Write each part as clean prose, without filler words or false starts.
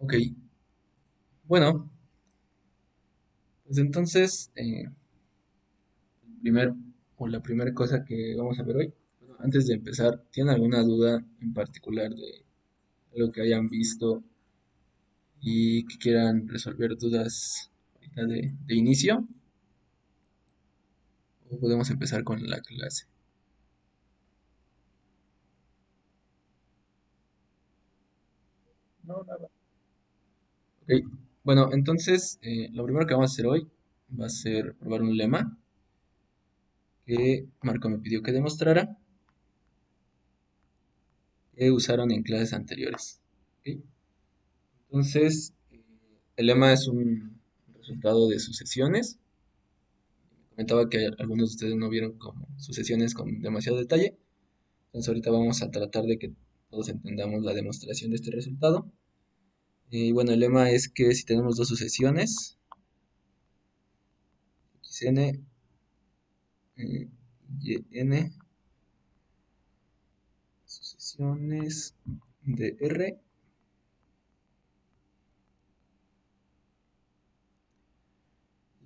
Ok, bueno, pues entonces, primer, o la primera cosa que vamos a ver hoy, bueno, antes de empezar, ¿tienen alguna duda en particular de algo que hayan visto y que quieran resolver dudas ahorita de inicio? ¿O podemos empezar con la clase? No, nada. Ok, bueno, entonces, lo primero que vamos a hacer hoy va a ser probar un lema que Marco me pidió que demostrara, que usaron en clases anteriores. ¿Ok? Entonces, el lema es un resultado de sucesiones. Comentaba que algunos de ustedes no vieron como sucesiones con demasiado detalle. Entonces, ahorita vamos a tratar de que todos entendamos la demostración de este resultado. Y bueno, el lema es que si tenemos dos sucesiones, xn, yn, sucesiones de R,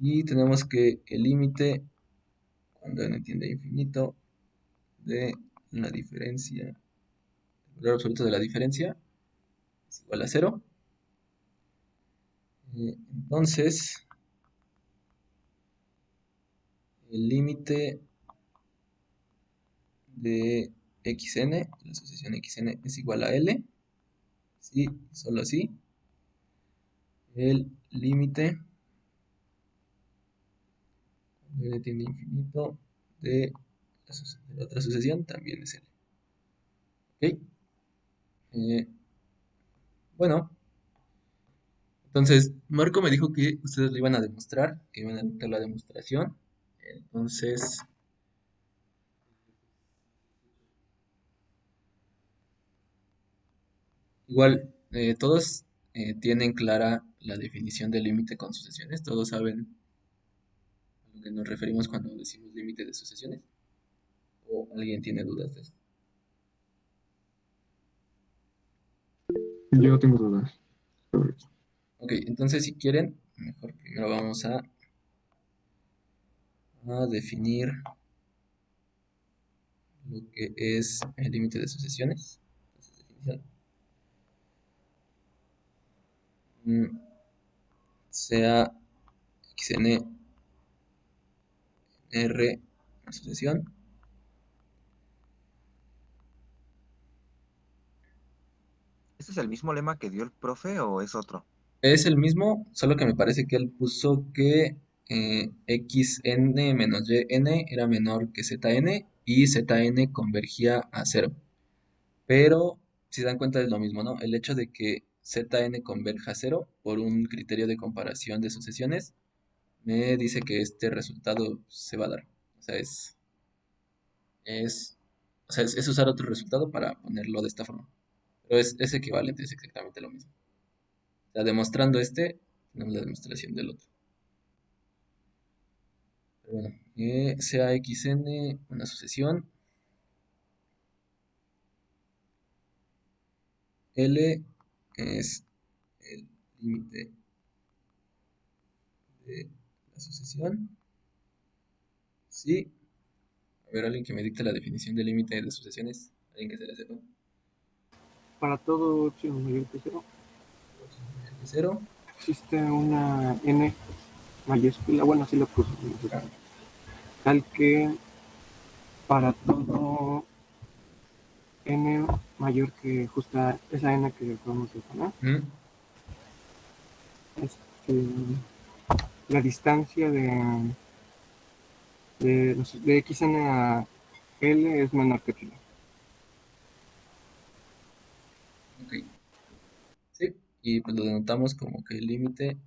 y tenemos que el límite, cuando n tiende a infinito, de la diferencia, el valor absoluto de la diferencia es igual a cero. Entonces, el límite de xn, la sucesión xn es igual a L, si, solo así, el límite cuando n tiende a infinito de la otra sucesión también es L. ¿Ok? Eh, bueno, entonces Marco me dijo que ustedes lo iban a demostrar, que iban a anotar la demostración. Entonces, igual, todos tienen clara la definición de límite con sucesiones, todos saben a lo que nos referimos cuando decimos límite de sucesiones, o alguien tiene dudas de eso. Yo tengo dudas sobre eso. Ok, entonces si quieren, mejor primero vamos a definir lo que es el límite de sucesiones. Entonces, definición, sea xn r una sucesión. ¿Este es el mismo lema que dio el profe o es otro? Es el mismo, solo que me parece que él puso que xn menos yn era menor que zn y zn convergía a cero. Pero si se dan cuenta es lo mismo, ¿no? El hecho de que zn converja a cero por un criterio de comparación de sucesiones me dice que este resultado se va a dar. O sea, es, es usar otro resultado para ponerlo de esta forma. Pero es equivalente, es exactamente lo mismo. O sea, demostrando este, tenemos la demostración del otro. Pero bueno, sea xn una sucesión, L es el límite de la sucesión. Sí, a ver, alguien que me dicte la definición de límite de sucesiones. Alguien que se la sepa. Para todo opción mayor que cero, De cero. existe una n mayúscula, bueno, así lo puse, tal que para todo n mayor que justa esa n que podemos definir, Mm, este, la distancia de xn a l es menor que pi. ok, sí. Y pues lo denotamos como que el límite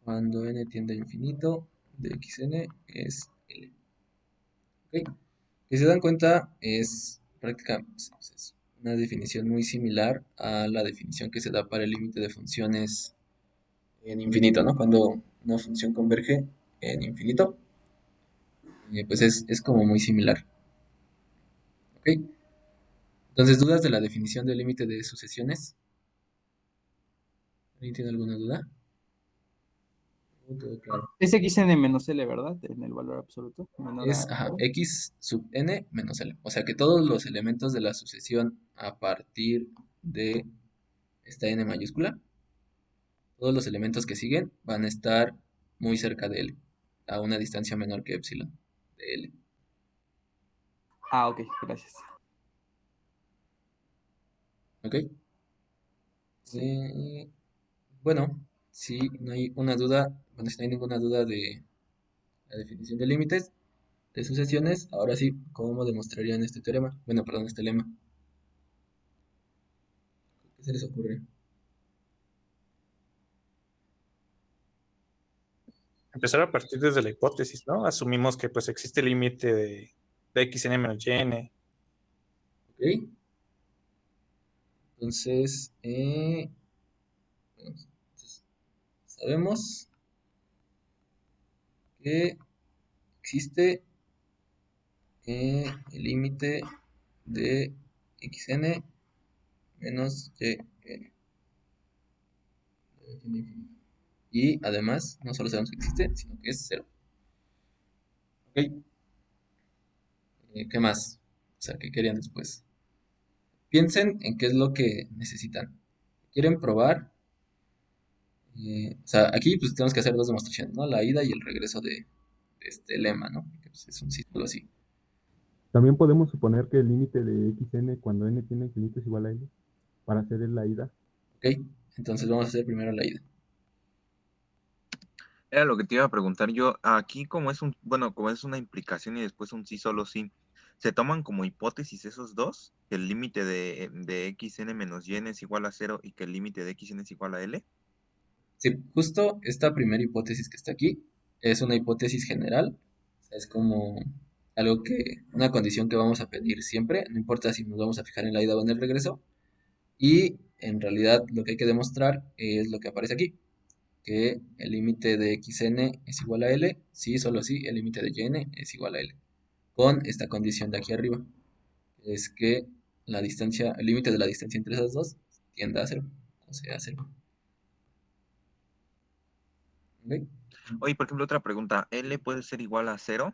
cuando n tiende a infinito de xn es L. Ok. Si se dan cuenta, es prácticamente es una definición muy similar a la definición que se da para el límite de funciones en infinito, ¿no? Cuando una función converge en infinito, pues es como muy similar. ¿Ok? Entonces, ¿dudas de la definición del límite de sucesiones? ¿Alguien tiene alguna duda? Todo claro. Es xn menos L, ¿verdad? En el valor absoluto. Menor Es a cero. x sub n menos L. O sea que todos los elementos de la sucesión a partir de esta n mayúscula, todos los elementos que siguen van a estar muy cerca de L, a una distancia menor que epsilon de L. Ah, ok, gracias. ¿Ok? Sí. Bueno, si no hay una duda, bueno, si no hay ninguna duda de la definición de límites de sucesiones, ahora sí, ¿cómo demostrarían este teorema? Bueno, perdón, este lema. ¿Qué se les ocurre? Empezar a partir desde la hipótesis, ¿no? Asumimos que pues existe el límite de xn menos yn. ¿Ok? Entonces, bueno, entonces, sabemos que existe el límite de xn menos yn. Y además, no solo sabemos que existe, sino que es cero. ¿Ok? ¿Qué más? O sea, ¿qué querían después? Piensen en qué es lo que necesitan. ¿Quieren probar? O sea, aquí pues tenemos que hacer dos demostraciones, ¿no? La ida y el regreso de este lema, ¿no? Porque pues, es un círculo así. También podemos suponer que el límite de xn cuando n tiene infinito es igual a n para hacer la ida. ¿Ok? Entonces vamos a hacer primero la ida. Era lo que te iba a preguntar yo. Aquí como es bueno, como es una implicación y después un sí, solo sí, ¿se toman como hipótesis esos dos? Que el límite de xn menos yn es igual a cero y que el límite de xn es igual a l. Sí, justo esta primera hipótesis que está aquí es una hipótesis general. O sea, es como algo que, una condición que vamos a pedir siempre, no importa si nos vamos a fijar en la ida o en el regreso. Y en realidad lo que hay que demostrar es lo que aparece aquí, que el límite de xn es igual a L, sí, solo si el límite de yn es igual a L, con esta condición de aquí arriba, que es que la distancia, el límite de la distancia entre esas dos tiende a cero, o sea, a cero. ¿Ok? Oye, por ejemplo, otra pregunta, ¿l puede ser igual a cero?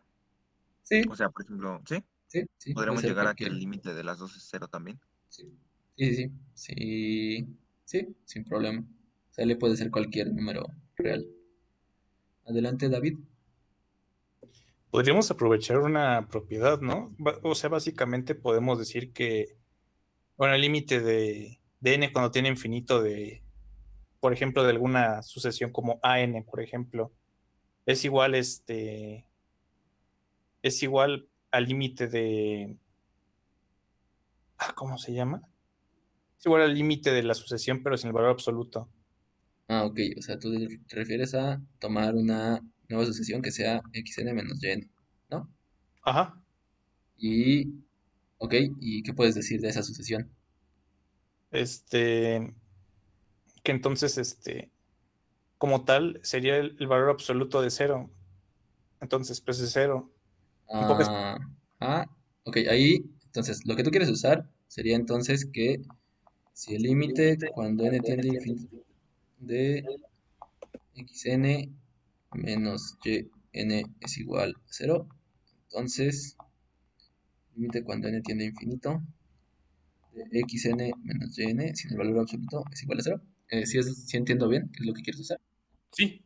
Sí, O sea, por ejemplo, ¿sí? sí, sí, puede ¿Podríamos ser llegar a que cualquier. el límite de las dos es cero también? Sí, sí, sí, sí, sí, sí, sin problema. O sea, L puede ser cualquier número real. Adelante, David. Podríamos aprovechar una propiedad, ¿no? O sea, básicamente podemos decir que, bueno, el límite de n cuando tiene infinito por ejemplo, de alguna sucesión como an, por ejemplo, es igual, es igual al límite ¿cómo se llama? Es igual al límite de la sucesión, pero sin el valor absoluto. Ah, ok, o sea, tú te refieres a tomar una nueva sucesión que sea xn menos yn, ¿no? Ajá. Y, ok, ¿y qué puedes decir de esa sucesión? Este, que entonces, como tal, sería el valor absoluto de cero. Entonces, pues es cero. En pocas, Ah, ah, ok, ahí, entonces, lo que tú quieres usar sería entonces que si el límite cuando n tiende a infinito de xn menos yn es igual a cero, entonces, límite cuando n tiende a infinito de xn menos yn sin el valor absoluto es igual a cero. Si entiendo bien, ¿qué es lo que quieres usar? sí.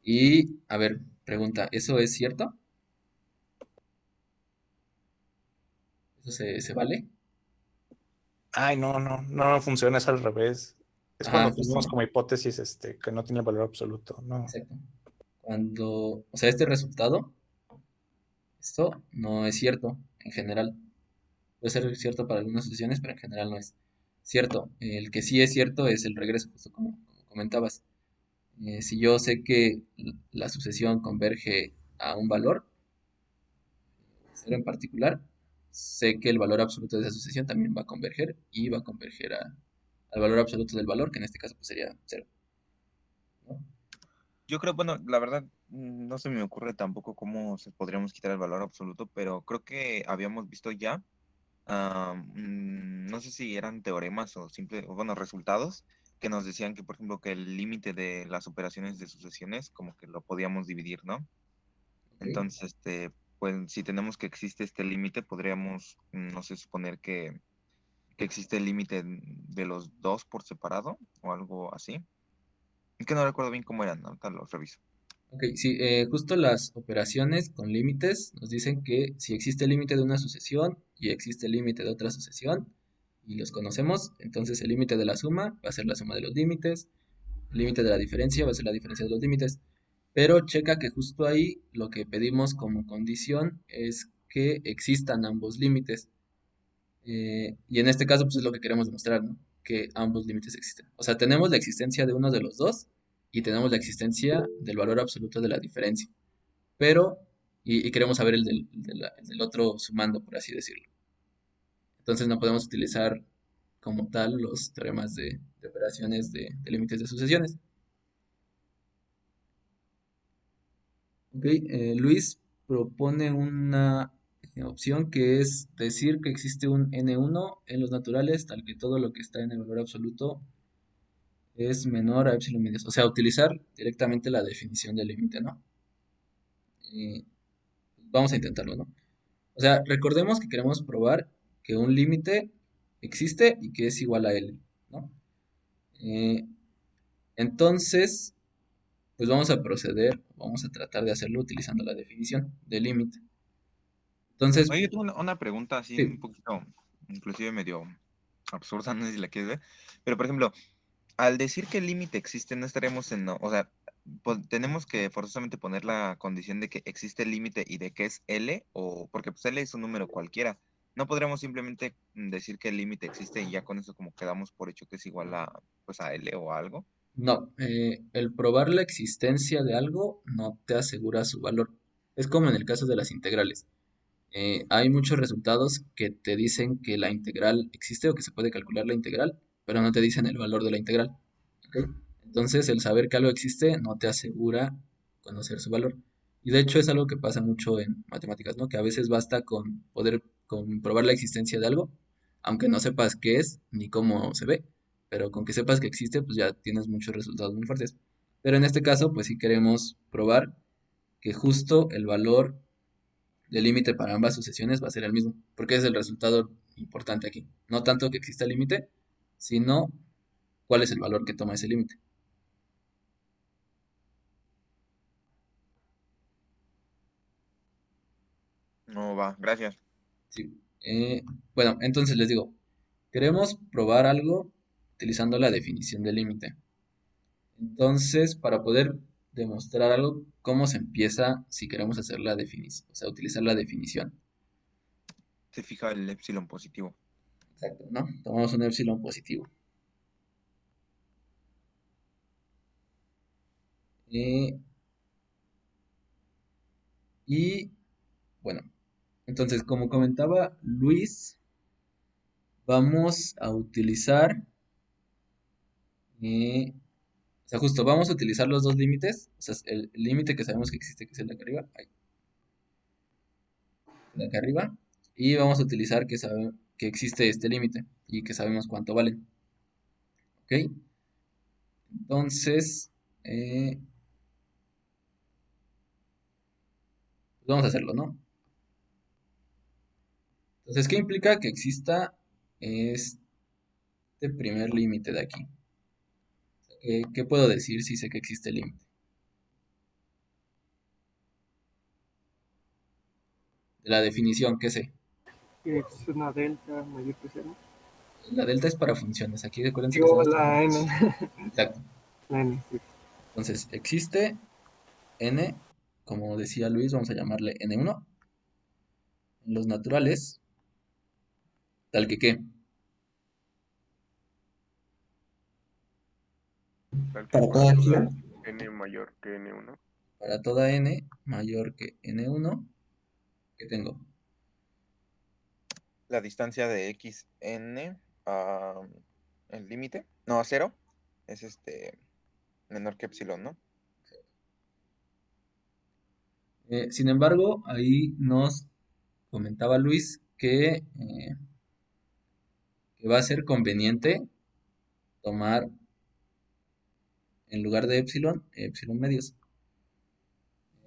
Y, a ver, pregunta, ¿eso es cierto? ¿Eso se vale? Ay, no funciona, es al revés. Es Ajá, cuando justo, tenemos como hipótesis, que no tiene valor absoluto, no. exacto. Cuando, o sea, este resultado, esto no es cierto en general. Puede ser cierto para algunas sucesiones, pero en general no es cierto. El que sí es cierto es el regreso, justo como comentabas. Si yo sé que la sucesión converge a un valor, cero en particular, sé que el valor absoluto de esa sucesión también va a converger y va a converger al valor absoluto del valor, que en este caso pues sería cero, ¿no? Yo creo, bueno, la verdad, no se me ocurre tampoco cómo podríamos quitar el valor absoluto, pero creo que habíamos visto ya, no sé si eran teoremas o simple, o bueno, resultados, que nos decían que, por ejemplo, que el límite de las operaciones de sucesiones como que lo podíamos dividir, ¿no? ¿ok? Entonces, pues si tenemos que existe este límite, podríamos, no sé, suponer que existe el límite de los dos por separado o algo así. Es que no recuerdo bien cómo eran, ahorita los reviso. Ok, sí, justo las operaciones con límites nos dicen que si existe el límite de una sucesión y existe el límite de otra sucesión y los conocemos, entonces el límite de la suma va a ser la suma de los límites, el límite de la diferencia va a ser la diferencia de los límites. Pero checa que justo ahí lo que pedimos como condición es que existan ambos límites. Y en este caso, pues es lo que queremos demostrar, ¿no? Que ambos límites existen. O sea, tenemos la existencia de uno de los dos y tenemos la existencia del valor absoluto de la diferencia. Pero, y queremos saber el del otro sumando, por así decirlo. Entonces no podemos utilizar como tal los teoremas de operaciones de límites de sucesiones. Ok, Luis propone una opción que es decir que existe un n1 en los naturales, tal que todo lo que está en el valor absoluto es menor a epsilon medios. O sea, utilizar directamente la definición del límite, ¿no? Y vamos a intentarlo, ¿no? O sea, recordemos que queremos probar que un límite existe y que es igual a L, ¿no? Eh, entonces, pues vamos a proceder, vamos a tratar de hacerlo utilizando la definición del límite. Entonces, Oye, yo tengo una pregunta así un sí, poquito, inclusive medio absurda, no sé si la quieres ver, pero por ejemplo, al decir que el límite existe, no estaremos en, o sea, tenemos que forzosamente poner la condición de que existe el límite y de que es L, o porque pues L es un número cualquiera. No podríamos simplemente decir que el límite existe y ya con eso como quedamos por hecho que es igual a, pues a L o a algo. no, el probar la existencia de algo no te asegura su valor. Es como en el caso de las integrales. Hay muchos resultados que te dicen que la integral existe o que se puede calcular la integral, pero no te dicen el valor de la integral. ¿Ok? Entonces, el saber que algo existe no te asegura conocer su valor. Y de hecho es algo que pasa mucho en matemáticas, ¿no? Que a veces basta con poder comprobar la existencia de algo, aunque no sepas qué es ni cómo se ve, pero con que sepas que existe, pues ya tienes muchos resultados muy fuertes. Pero en este caso, pues sí queremos probar que justo el valor del límite para ambas sucesiones va a ser el mismo, porque es el resultado importante aquí. No tanto que exista el límite, sino cuál es el valor que toma ese límite. No va, gracias. Sí. Bueno, entonces les digo, queremos probar algo utilizando la definición del límite. Entonces, para poder demostrar algo, ¿cómo se empieza si queremos hacer la definición? O sea, utilizar la definición. Se fija el epsilon positivo. Exacto, ¿no? Tomamos un epsilon positivo. Eh, y bueno, entonces, como comentaba Luis, vamos a utilizar, o sea, justo vamos a utilizar los dos límites, o sea, el límite que sabemos que existe, que es el de acá arriba, ahí, el de acá arriba, y vamos a utilizar que existe este límite y que sabemos cuánto vale, ¿ok? Entonces, pues vamos a hacerlo, ¿no? Entonces, ¿qué implica que exista este primer límite de aquí? ¿Qué puedo decir si sé que existe el límite? De la definición, ¿qué sé? Que es una delta mayor que cero. La delta es para funciones. Aquí recuerden que Digo, estamos la n. tomando. Exacto. La n, sí. Entonces, existe n, como decía Luis, vamos a llamarle n1 en los naturales, tal que qué. Tal que Para para toda toda epsilon. n mayor que n1. Para toda n mayor que n1, ¿qué tengo? La distancia de xn a el límite, no, a cero, es menor que epsilon, ¿no? Sin embargo, ahí nos comentaba Luis que va a ser conveniente tomar en lugar de epsilon, epsilon medios.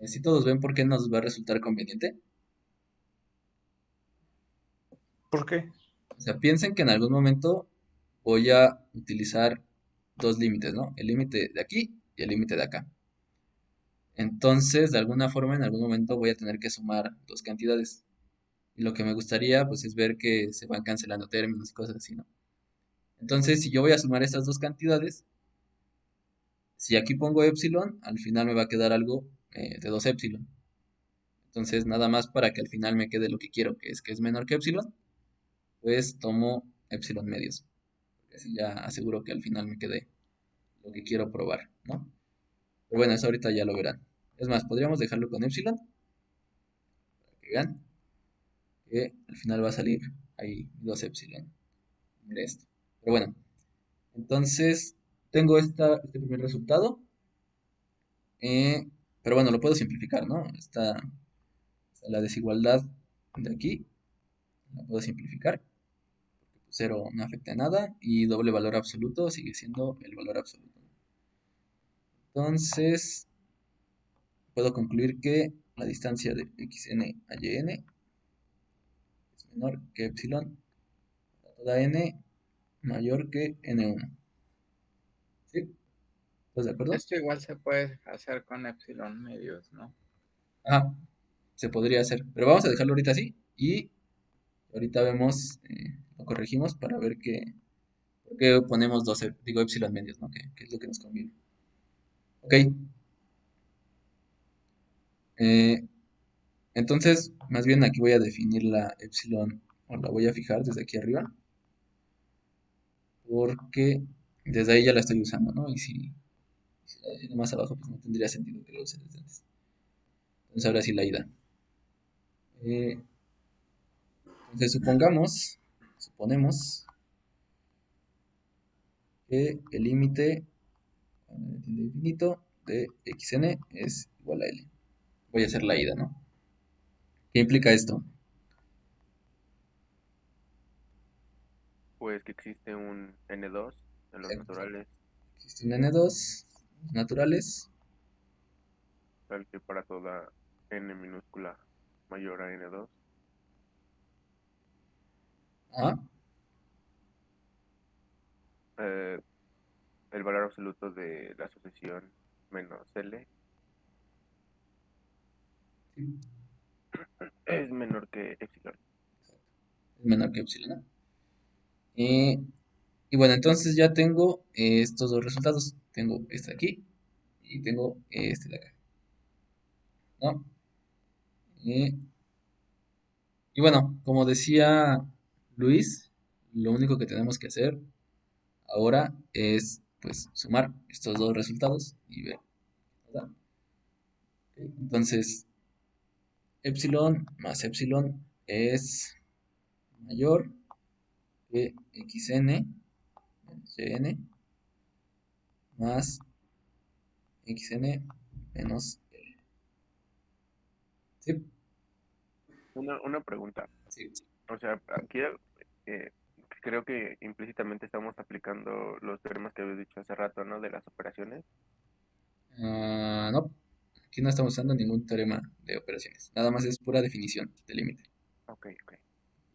Si todos ven por qué nos va a resultar conveniente. ¿Por qué? O sea, piensen que en algún momento voy a utilizar dos límites, ¿no? El límite de aquí y el límite de acá. Entonces, de alguna forma, en algún momento voy a tener que sumar dos cantidades. Y lo que me gustaría, pues, es ver que se van cancelando términos y cosas así, ¿no? Entonces, si yo voy a sumar estas dos cantidades, si aquí pongo epsilon, al final me va a quedar algo de 2 epsilon. Entonces, nada más para que al final me quede lo que quiero, que es menor que epsilon, pues tomo epsilon medios. Así ya aseguro que al final me quede lo que quiero probar, ¿no? Pero bueno, eso ahorita ya lo verán. Es más, podríamos dejarlo con epsilon, para que vean que al final va a salir ahí 2 epsilon. Mira esto. Pero bueno, entonces tengo este primer resultado. Pero bueno, lo puedo simplificar, ¿no? La desigualdad de aquí, la puedo simplificar. Cero no afecta a nada y doble valor absoluto sigue siendo el valor absoluto. Entonces, puedo concluir que la distancia de xn a yn es menor que epsilon para toda n mayor que n1. ¿Sí? ¿Estás de acuerdo? Esto igual se puede hacer con epsilon medios, ¿no? Ajá, se podría hacer. Pero vamos a dejarlo ahorita así y ahorita vemos, lo corregimos para ver por qué ponemos 12, digo epsilon medios, ¿no? Que es lo que nos conviene. Ok. Eh, entonces, más bien aquí voy a definir la epsilon, o la voy a fijar desde aquí arriba, porque desde ahí ya la estoy usando, ¿no? Y si la defino más abajo, pues no tendría sentido que lo use desde antes. Entonces, ahora sí la ida. Eh, entonces, suponemos que el límite cuando n tiende a infinito de xn es igual a L. Voy a hacer la ida, ¿no? ¿Qué implica esto? Pues que existe un N2 en los naturales, Existe un n2 naturales. tal que para toda N minúscula mayor a N2, Ah, eh, el valor absoluto de la sucesión menos L sí, es menor que epsilon. es menor que epsilon, ¿no? Eh, y bueno, entonces ya tengo estos dos resultados. Tengo este de aquí y tengo este de acá, ¿no? Eh, y bueno, como decía Luis, lo único que tenemos que hacer ahora es pues sumar estos dos resultados y ver, ¿verdad? Ok, entonces, epsilon más epsilon es mayor que xn menos yn más xn menos l. ¿Sí? Una pregunta, Sí. o sea, aquí eh, creo que implícitamente estamos aplicando los teoremas que habías dicho hace rato, ¿no? De las operaciones. Ah, no, aquí no estamos usando ningún teorema de operaciones. Nada más es pura definición de límite. Ok, ok.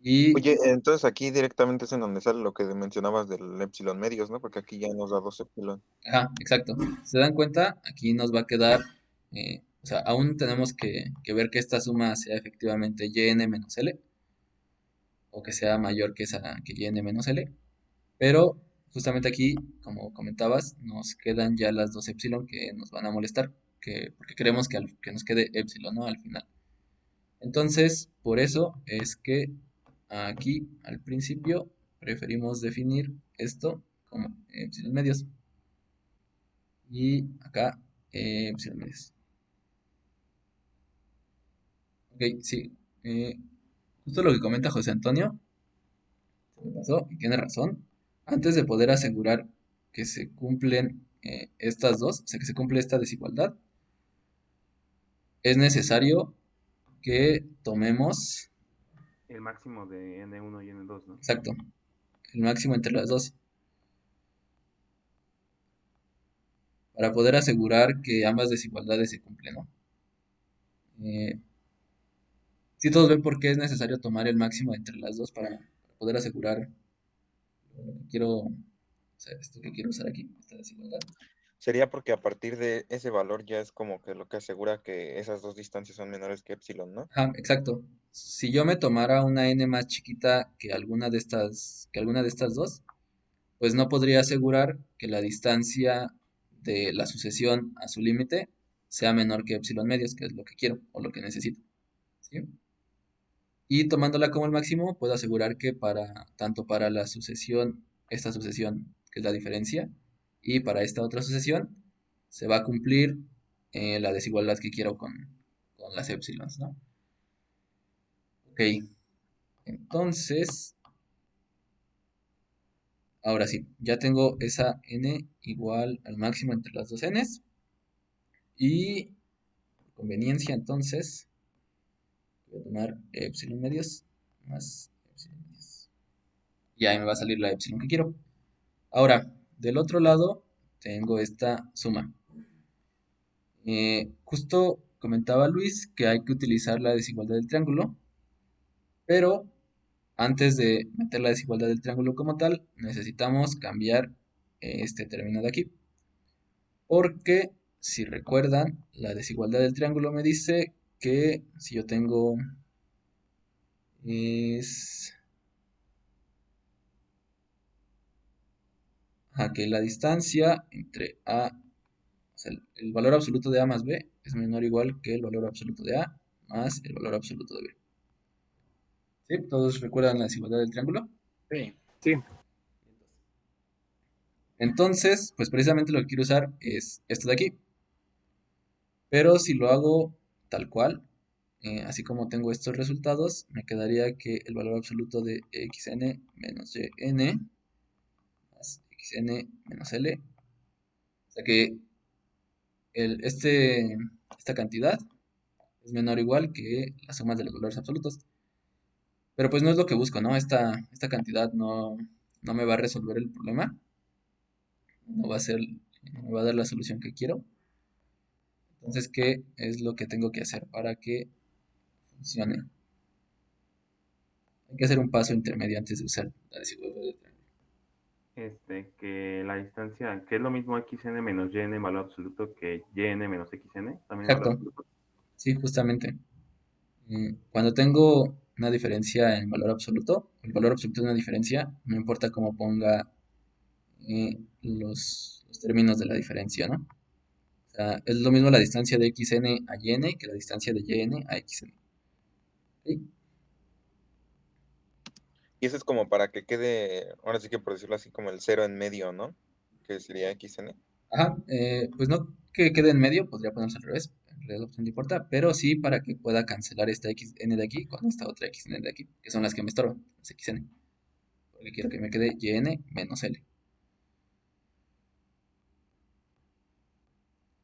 Y, Oye, entonces aquí directamente es en donde sale lo que mencionabas del epsilon medios, ¿no? Porque aquí ya nos da 2 epsilon. ajá, exacto. ¿Se dan cuenta? Aquí nos va a quedar, o sea, aún tenemos que ver que esta suma sea efectivamente yn menos l, o que sea mayor que esa que yn menos l. Pero justamente aquí, como comentabas, nos quedan ya las dos epsilon que nos van a molestar, porque queremos que nos quede epsilon, ¿no? Al final. Entonces, por eso es que aquí al principio preferimos definir esto como epsilon medios y acá epsilon medios. Ok, sí. Justo lo que comenta José Antonio, se me pasó y tiene razón. Antes de poder asegurar que se cumplen estas dos, o sea, que se cumple esta desigualdad, es necesario que tomemos, El máximo de N1 y N2, ¿no? exacto, el máximo entre las dos. para poder asegurar que ambas desigualdades se cumplen, ¿no? Si todos ven por qué es necesario tomar el máximo entre las dos para poder asegurar lo que quiero, o sea, esto que quiero usar aquí, esta desigualdad. Sería porque a partir de ese valor ya es como que lo que asegura que esas dos distancias son menores que epsilon, ¿no? Ajá, exacto. Si yo me tomara una n más chiquita que alguna de estas dos, pues no podría asegurar que la distancia de la sucesión a su límite sea menor que epsilon medios, que es lo que quiero o lo que necesito. ¿Sí? Y tomándola como el máximo, puedo asegurar que tanto para la sucesión, esta sucesión, que es la diferencia, y para esta otra sucesión, se va a cumplir la desigualdad que quiero con las épsilons, ¿no? Ok, entonces, ahora sí, ya tengo esa n igual al máximo entre las dos n's. Y por conveniencia, entonces, voy a tomar epsilon medios más epsilon medios. Y ahí me va a salir la epsilon que quiero. Ahora, del otro lado, tengo esta suma. Justo comentaba Luis que hay que utilizar la desigualdad del triángulo, pero antes de meter la desigualdad del triángulo como tal, necesitamos cambiar este término de aquí. Porque, si recuerdan, la desigualdad del triángulo me dice que si yo tengo es que la distancia entre A, o sea, el valor absoluto de A más B es menor o igual que el valor absoluto de A más el valor absoluto de B. ¿Sí? ¿Todos recuerdan la desigualdad del triángulo? Sí. Sí, Entonces, pues precisamente lo que quiero usar es esto de aquí. Pero si lo hago tal cual, así como tengo estos resultados, me quedaría que el valor absoluto de xn menos yn más xn menos l, o sea que esta cantidad es menor o igual que la suma de los valores absolutos. Pero pues no es lo que busco, ¿no? Esta cantidad no me va a resolver el problema, no va a ser, no me va a dar la solución que quiero. Entonces, ¿qué es lo que tengo que hacer para que funcione? Hay que hacer un paso intermedio antes de usar la desigualdad del triángulo. Que la distancia, que es lo mismo xn menos yn en valor absoluto que yn menos xn, también en valor Exacto, absoluto. sí, justamente. Cuando tengo una diferencia en valor absoluto, el valor absoluto de una diferencia, no importa cómo ponga los términos de la diferencia, ¿no? O sea, es lo mismo la distancia de xn a yn que la distancia de yn a xn. ¿Ok? Y eso es como para que quede, ahora sí que por decirlo así, como el cero en medio, ¿no? Que sería xn. Ajá, pues no que quede en medio, podría ponerse al revés, en realidad pues no importa, pero sí para que pueda cancelar esta xn de aquí con esta otra xn de aquí, que son las que me estorban, las xn, porque quiero que me quede yn menos l.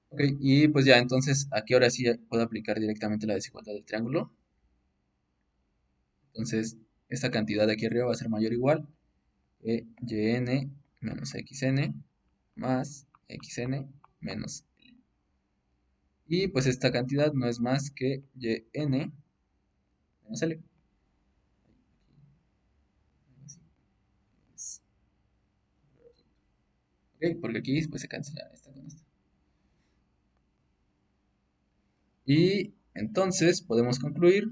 Ok, y pues ya, entonces aquí ahora sí puedo aplicar directamente la desigualdad del triángulo. Entonces, esta cantidad de aquí arriba va a ser mayor o igual que yn menos xn más xn menos l. Y pues esta cantidad no es más que yn menos l. Ok, porque aquí pues se cancela esta con esta. Y entonces podemos concluir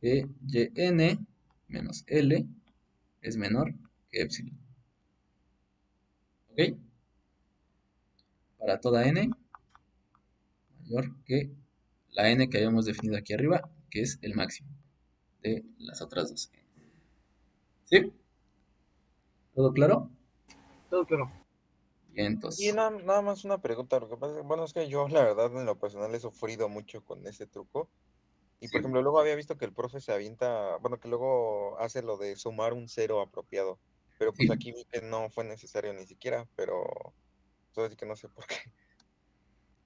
que yn menos l es menor que epsilon. ¿Ok? Para toda n mayor que la n que habíamos definido aquí arriba, que es el máximo de las otras dos n. ¿Sí? ¿Todo claro? todo claro. Bien, Y entonces. nada más una pregunta, lo que pasa, bueno, es que yo la verdad en lo personal he sufrido mucho con ese truco. Y por Sí, ejemplo, luego había visto que el profe se avienta, bueno, que luego hace lo de sumar un cero apropiado. Pero pues sí, aquí vi que no fue necesario ni siquiera, pero todo así que no sé por qué.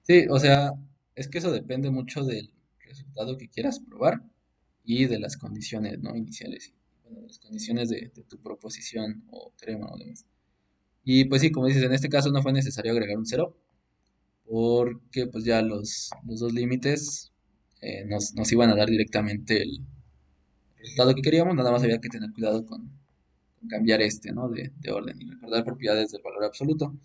sí, o sea, es que eso depende mucho del resultado que quieras probar y de las condiciones, ¿no? Iniciales. Bueno, las condiciones de tu proposición o teorema o demás. Y pues sí, como dices, en este caso no fue necesario agregar un cero, porque pues ya los dos límites nos iban a dar directamente el resultado que queríamos, nada más había que tener cuidado con cambiar ¿no? De orden y recordar propiedades del valor absoluto.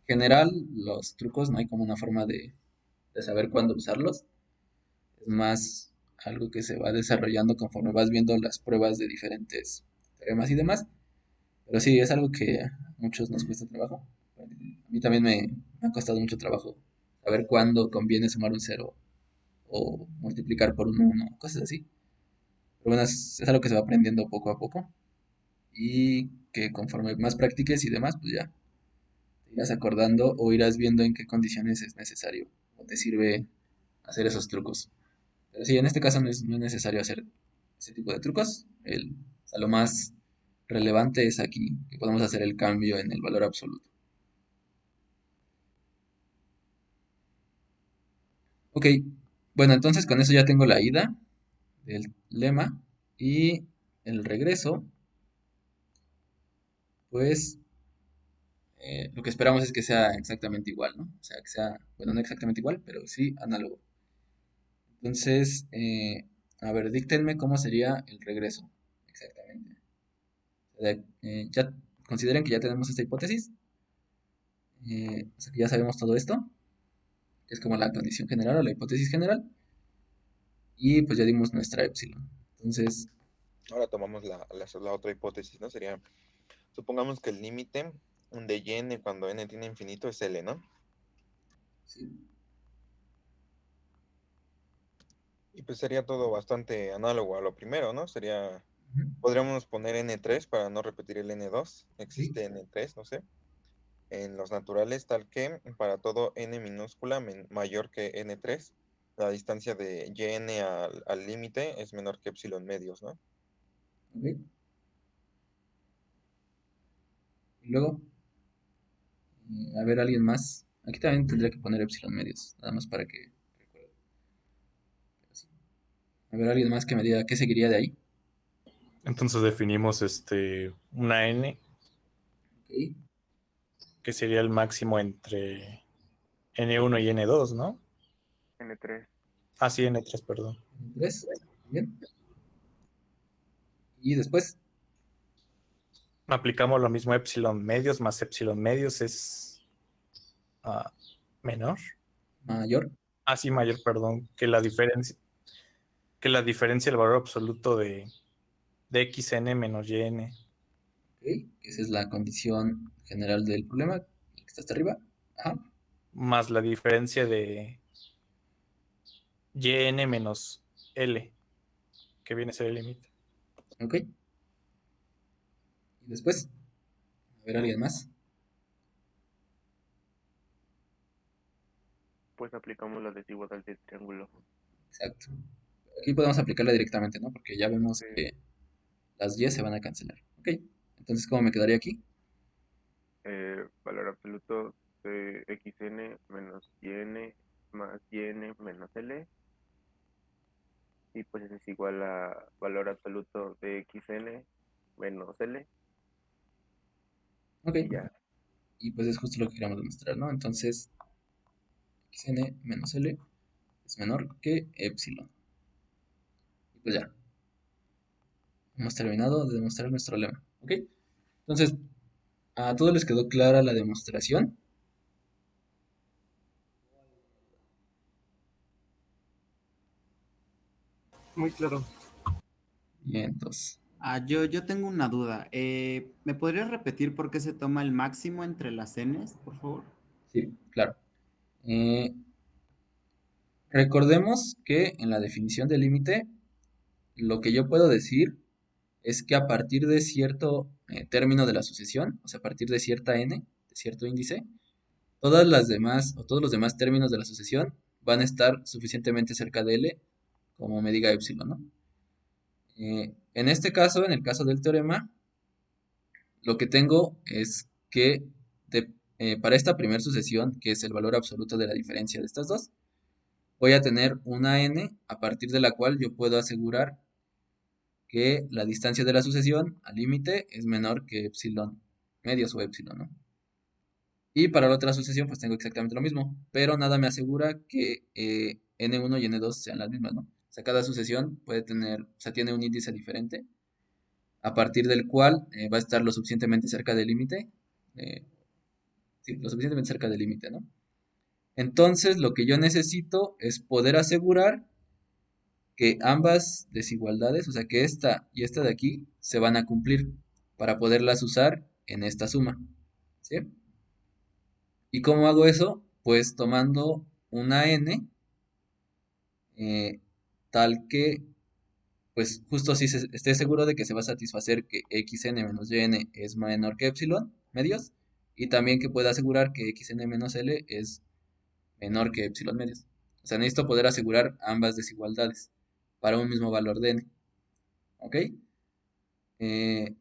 En general, los trucos no hay como una forma de saber cuándo usarlos. Es más algo que se va desarrollando conforme vas viendo las pruebas de diferentes teoremas y demás. Pero sí, es algo que a muchos nos cuesta trabajo. A mí también me ha costado mucho trabajo saber cuándo conviene sumar un cero o multiplicar por un 1, cosas así. Pero bueno, es algo que se va aprendiendo poco a poco y que conforme más practiques y demás, pues ya te irás acordando o irás viendo en qué condiciones es necesario o te sirve hacer esos trucos. Pero sí, en este caso no es necesario hacer ese tipo de trucos. O sea, lo más relevante es aquí, que podemos hacer el cambio en el valor absoluto. Ok, bueno, entonces con eso ya tengo la ida del lema y el regreso, pues lo que esperamos es que sea exactamente igual, ¿no? O sea, que sea, bueno, no exactamente igual, pero sí análogo. Entonces, a ver, díctenme cómo sería el regreso, exactamente. Ya consideren que ya tenemos esta hipótesis, o sea que ya sabemos todo esto, que es como la condición general o la hipótesis general, y pues ya dimos nuestra epsilon. Entonces, Ahora tomamos la otra hipótesis, ¿no? Sería, supongamos que el límite de y cuando n tiene infinito es L, ¿no? sí. Y pues sería todo bastante análogo a lo primero, ¿no? Sería, Ujú, podríamos poner n3 para no repetir el n2. sí, Existe n3, no sé, en los naturales, tal que para todo n minúscula mayor que n3, la distancia de yn al límite es menor que epsilon medios, ¿no? ok. Y luego, a ver, alguien más. Aquí también tendría que poner epsilon medios, nada más para que recuerde. Pero sí. A ver, alguien más que me diga qué seguiría de ahí. Entonces definimos una n Ok, que sería el máximo entre n1 y n2, ¿no? N3. Ah, sí, n3, perdón. 3, bien. Y después, Aplicamos lo mismo, epsilon medios más epsilon medios es menor. mayor. Ah, sí, mayor, perdón, que la diferencia del valor absoluto de xn menos yn Ok, esa es la condición general del problema, el que está hasta arriba. Ajá, más la diferencia de yn menos l, que viene a ser el límite. ok. Y después, a ver, alguien más. Pues aplicamos la desigualdad del triángulo. Exacto. Aquí podemos aplicarla directamente, ¿no? Porque ya vemos Sí. que las y se van a cancelar. Ok, entonces, ¿cómo me quedaría aquí? Valor absoluto de xn menos yn más yn menos l. Y pues eso es igual a valor absoluto de xn menos l. Ok, Y ya. y pues es justo lo que queríamos demostrar, ¿no? Entonces, xn menos l es menor que epsilon. Y pues ya, hemos terminado de demostrar nuestro lema. ¿Ok? Entonces, ¿a todos les quedó clara la demostración? Muy claro. Bien, entonces, Yo tengo una duda. ¿Me podrías repetir por qué se toma el máximo entre las n's, por favor? sí, claro. Eh, recordemos que en la definición de límite, lo que yo puedo decir es que a partir de cierto término de la sucesión, o sea, a partir de cierta n, de cierto índice, todas las demás o todos los demás términos de la sucesión van a estar suficientemente cerca de L como me diga epsilon, ¿no? En este caso, en el caso del teorema, lo que tengo es que para esta primera sucesión, que es el valor absoluto de la diferencia de estas dos, voy a tener una n a partir de la cual yo puedo asegurar que la distancia de la sucesión al límite es menor que epsilon medios o epsilon, ¿no? Y para la otra sucesión, pues tengo exactamente lo mismo, pero nada me asegura que n1 y n2 sean las mismas, ¿no? O sea, cada sucesión puede tener, o sea, tiene un índice diferente, a partir del cual va a estar lo suficientemente cerca del límite, eh, sí, lo suficientemente cerca del límite, ¿no? Entonces, lo que yo necesito es poder asegurar que ambas desigualdades, o sea, que esta y esta de aquí, se van a cumplir para poderlas usar en esta suma, ¿sí? ¿Y cómo hago eso? Pues tomando una n tal que, pues justo si esté seguro de que se va a satisfacer que xn menos yn es menor que epsilon medios, y también que pueda asegurar que xn menos l es menor que epsilon medios. O sea, necesito poder asegurar ambas desigualdades para un mismo valor de n. ¿Ok? Eh,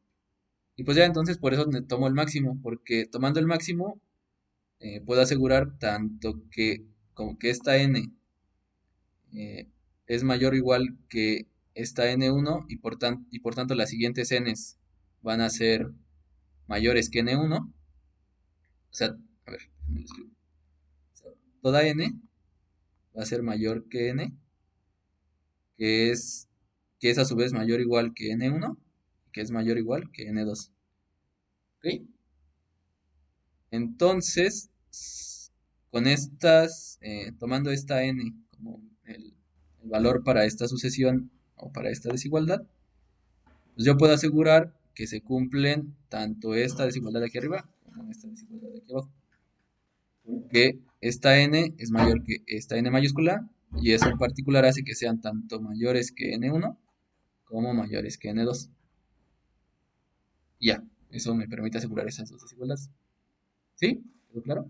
y pues ya entonces por eso tomo el máximo, porque tomando el máximo puedo asegurar tanto que como que esta n eh, es mayor o igual que esta n1 y por tanto las siguientes n's van a ser mayores que n1. O sea, a ver, déjame lo escribo. O sea, toda n va a ser mayor que n, que es a su vez mayor o igual que n1, que es mayor o igual que n2. ¿Ok? Entonces, con estas, tomando esta n como el valor para esta sucesión o para esta desigualdad, pues yo puedo asegurar que se cumplen tanto esta desigualdad de aquí arriba como esta desigualdad de aquí abajo. Que esta n es mayor que esta n mayúscula y eso en particular hace que sean tanto mayores que n1 como mayores que n2. Y ya, eso me permite asegurar esas dos desigualdades. ¿Sí? ¿Quedó claro?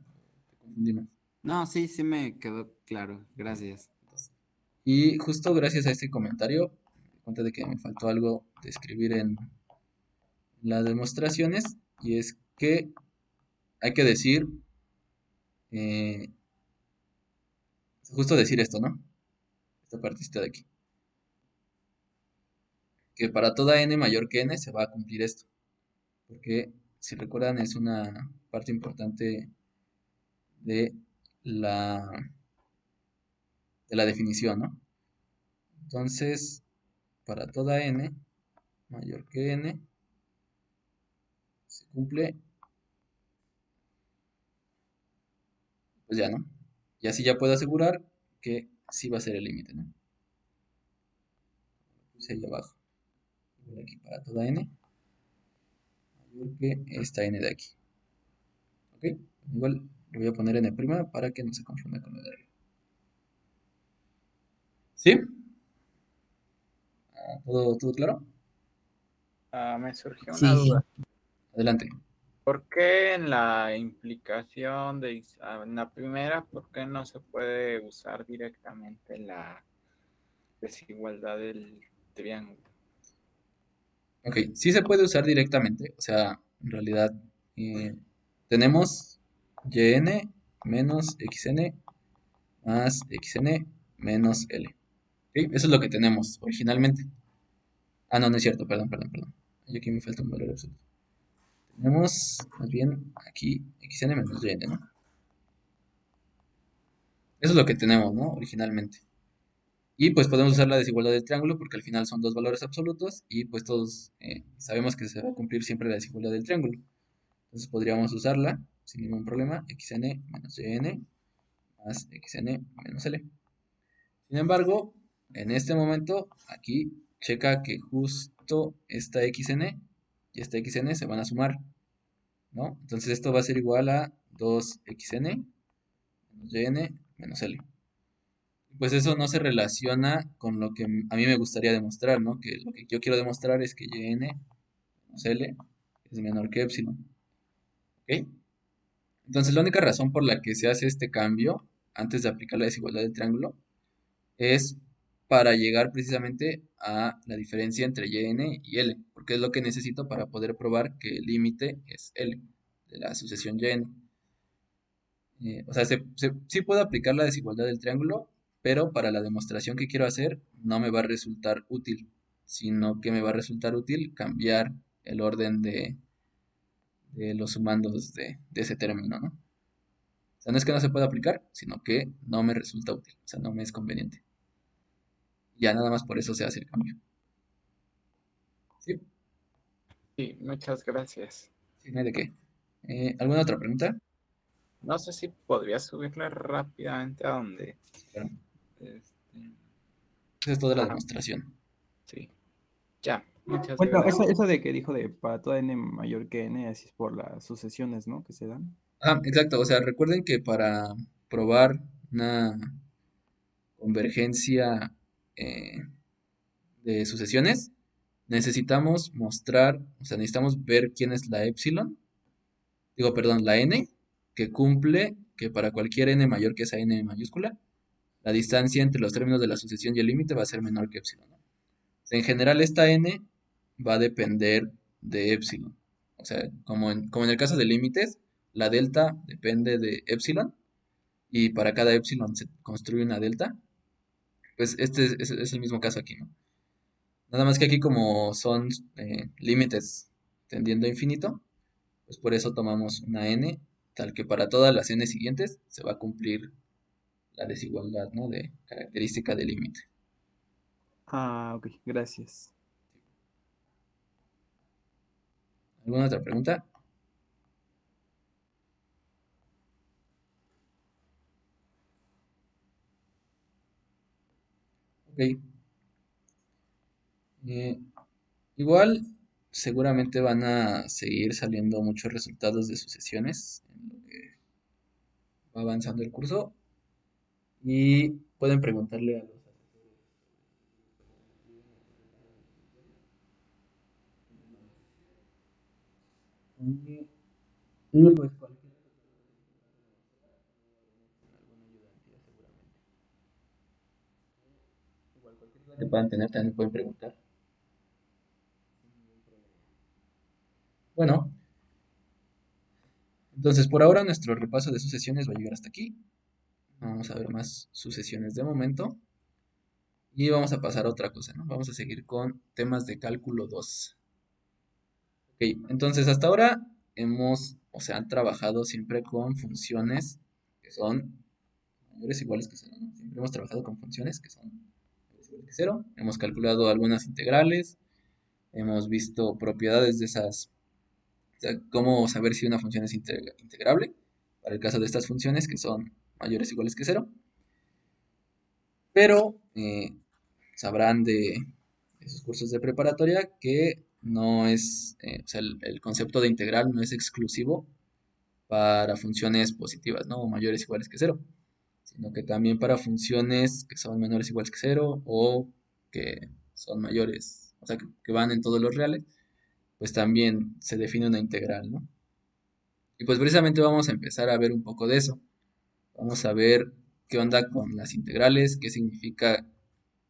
¿Te confundí más? No, sí, sí me quedó claro. Gracias. Y justo gracias a este comentario, me di cuenta de que me faltó algo de escribir en las demostraciones, y es que hay que decir, eh, justo decir esto, ¿no? Esta partecita de aquí. Que para toda n mayor que n se va a cumplir esto. Porque, si recuerdan, es una parte importante de la, de la definición, ¿no? Entonces, para toda n mayor que n se cumple, pues ya, ¿no? Y así ya puedo asegurar que sí va a ser el límite, ¿no? Puse ahí abajo. Igual aquí para toda n mayor que esta n de aquí. ¿Ok? Igual le voy a poner n' para que no se confunda con lo de arriba. ¿Sí? ¿Todo claro? Me surgió una Sí. duda. Adelante. ¿Por qué en la implicación en la primera, por qué no se puede usar directamente la desigualdad del triángulo? Ok, sí se puede usar directamente, o sea, en realidad tenemos yn menos xn más xn menos l. ¿Ok? Eso es lo que tenemos originalmente. Ah, no, no es cierto, perdón. Aquí me falta un valor absoluto. Tenemos más bien aquí xn menos yn, ¿no? Eso es lo que tenemos, ¿no? Originalmente. Y pues podemos usar la desigualdad del triángulo porque al final son dos valores absolutos y pues todos sabemos que se va a cumplir siempre la desigualdad del triángulo. Entonces podríamos usarla sin ningún problema, xn menos yn más xn menos l. Sin embargo, en este momento, aquí checa que justo esta xn y esta xn se van a sumar, ¿no? Entonces esto va a ser igual a 2xn menos yn menos l. Pues eso no se relaciona con lo que a mí me gustaría demostrar, ¿no? Que lo que yo quiero demostrar es que yn menos l es menor que epsilon. ¿Ok? Entonces la única razón por la que se hace este cambio antes de aplicar la desigualdad del triángulo es para llegar precisamente a la diferencia entre yn y l, porque es lo que necesito para poder probar que el límite es l de la sucesión yn. O sea, sí puedo aplicar la desigualdad del triángulo, pero para la demostración que quiero hacer no me va a resultar útil, sino que me va a resultar útil cambiar el orden de los sumandos de ese término, ¿no? O sea, no es que no se pueda aplicar, sino que no me resulta útil, o sea, no me es conveniente. Ya nada más por eso se hace el cambio. ¿Sí? Sí, muchas gracias. Sí, no hay de qué. ¿Alguna otra pregunta? No sé si podría subirle rápidamente a donde. Sí, claro. Este, Esa es toda la ah, demostración. sí. Ya, muchas Bueno, gracias. eso de que dijo de para toda n mayor que n, así es por las sucesiones, ¿no? Que se dan. Ah, exacto. O sea, recuerden que para probar una convergencia eh, de sucesiones, necesitamos mostrar, o sea, necesitamos ver quién es la epsilon, digo, perdón, la n, que cumple que para cualquier n mayor que esa n mayúscula, la distancia entre los términos de la sucesión y el límite va a ser menor que epsilon, ¿no? O sea, en general esta n va a depender de epsilon. O sea, como en el caso de límites, la delta depende de epsilon y para cada epsilon se construye una delta. Pues este es el mismo caso aquí, ¿no? Nada más que aquí como son límites tendiendo a infinito, pues por eso tomamos una n, tal que para todas las n siguientes se va a cumplir la desigualdad, ¿no? De característica de límite. Ah, ok, gracias. ¿Alguna otra pregunta? Ok. Eh, igual, seguramente van a seguir saliendo muchos resultados de sucesiones en lo que va avanzando el curso y pueden preguntarle a los asesores. Y pues cualquier alguna ayudantía seguramente. Igual cualquier duda que puedan tener también pueden preguntar. Bueno, entonces por ahora nuestro repaso de sucesiones va a llegar hasta aquí. Vamos a ver más sucesiones de momento. Y vamos a pasar a otra cosa, ¿no? Vamos a seguir con temas de cálculo 2. Ok, entonces hasta ahora hemos, o sea, han trabajado siempre con funciones que son mayores o iguales que 0, ¿no? Siempre hemos trabajado con funciones que son mayores o iguales que 0. Hemos calculado algunas integrales, hemos visto propiedades de esas, o sea, cómo saber si una función es integrable, para el caso de estas funciones que son mayores o iguales que 0. Pero sabrán de esos cursos de preparatoria que no es, o sea, el concepto de integral no es exclusivo para funciones positivas, ¿no? O mayores o iguales que 0, sino que también para funciones que son menores o iguales que 0 o que son mayores, o sea, que van en todos los reales, pues también se define una integral, ¿no? Y pues precisamente vamos a empezar a ver un poco de eso. Vamos a ver qué onda con las integrales, qué significa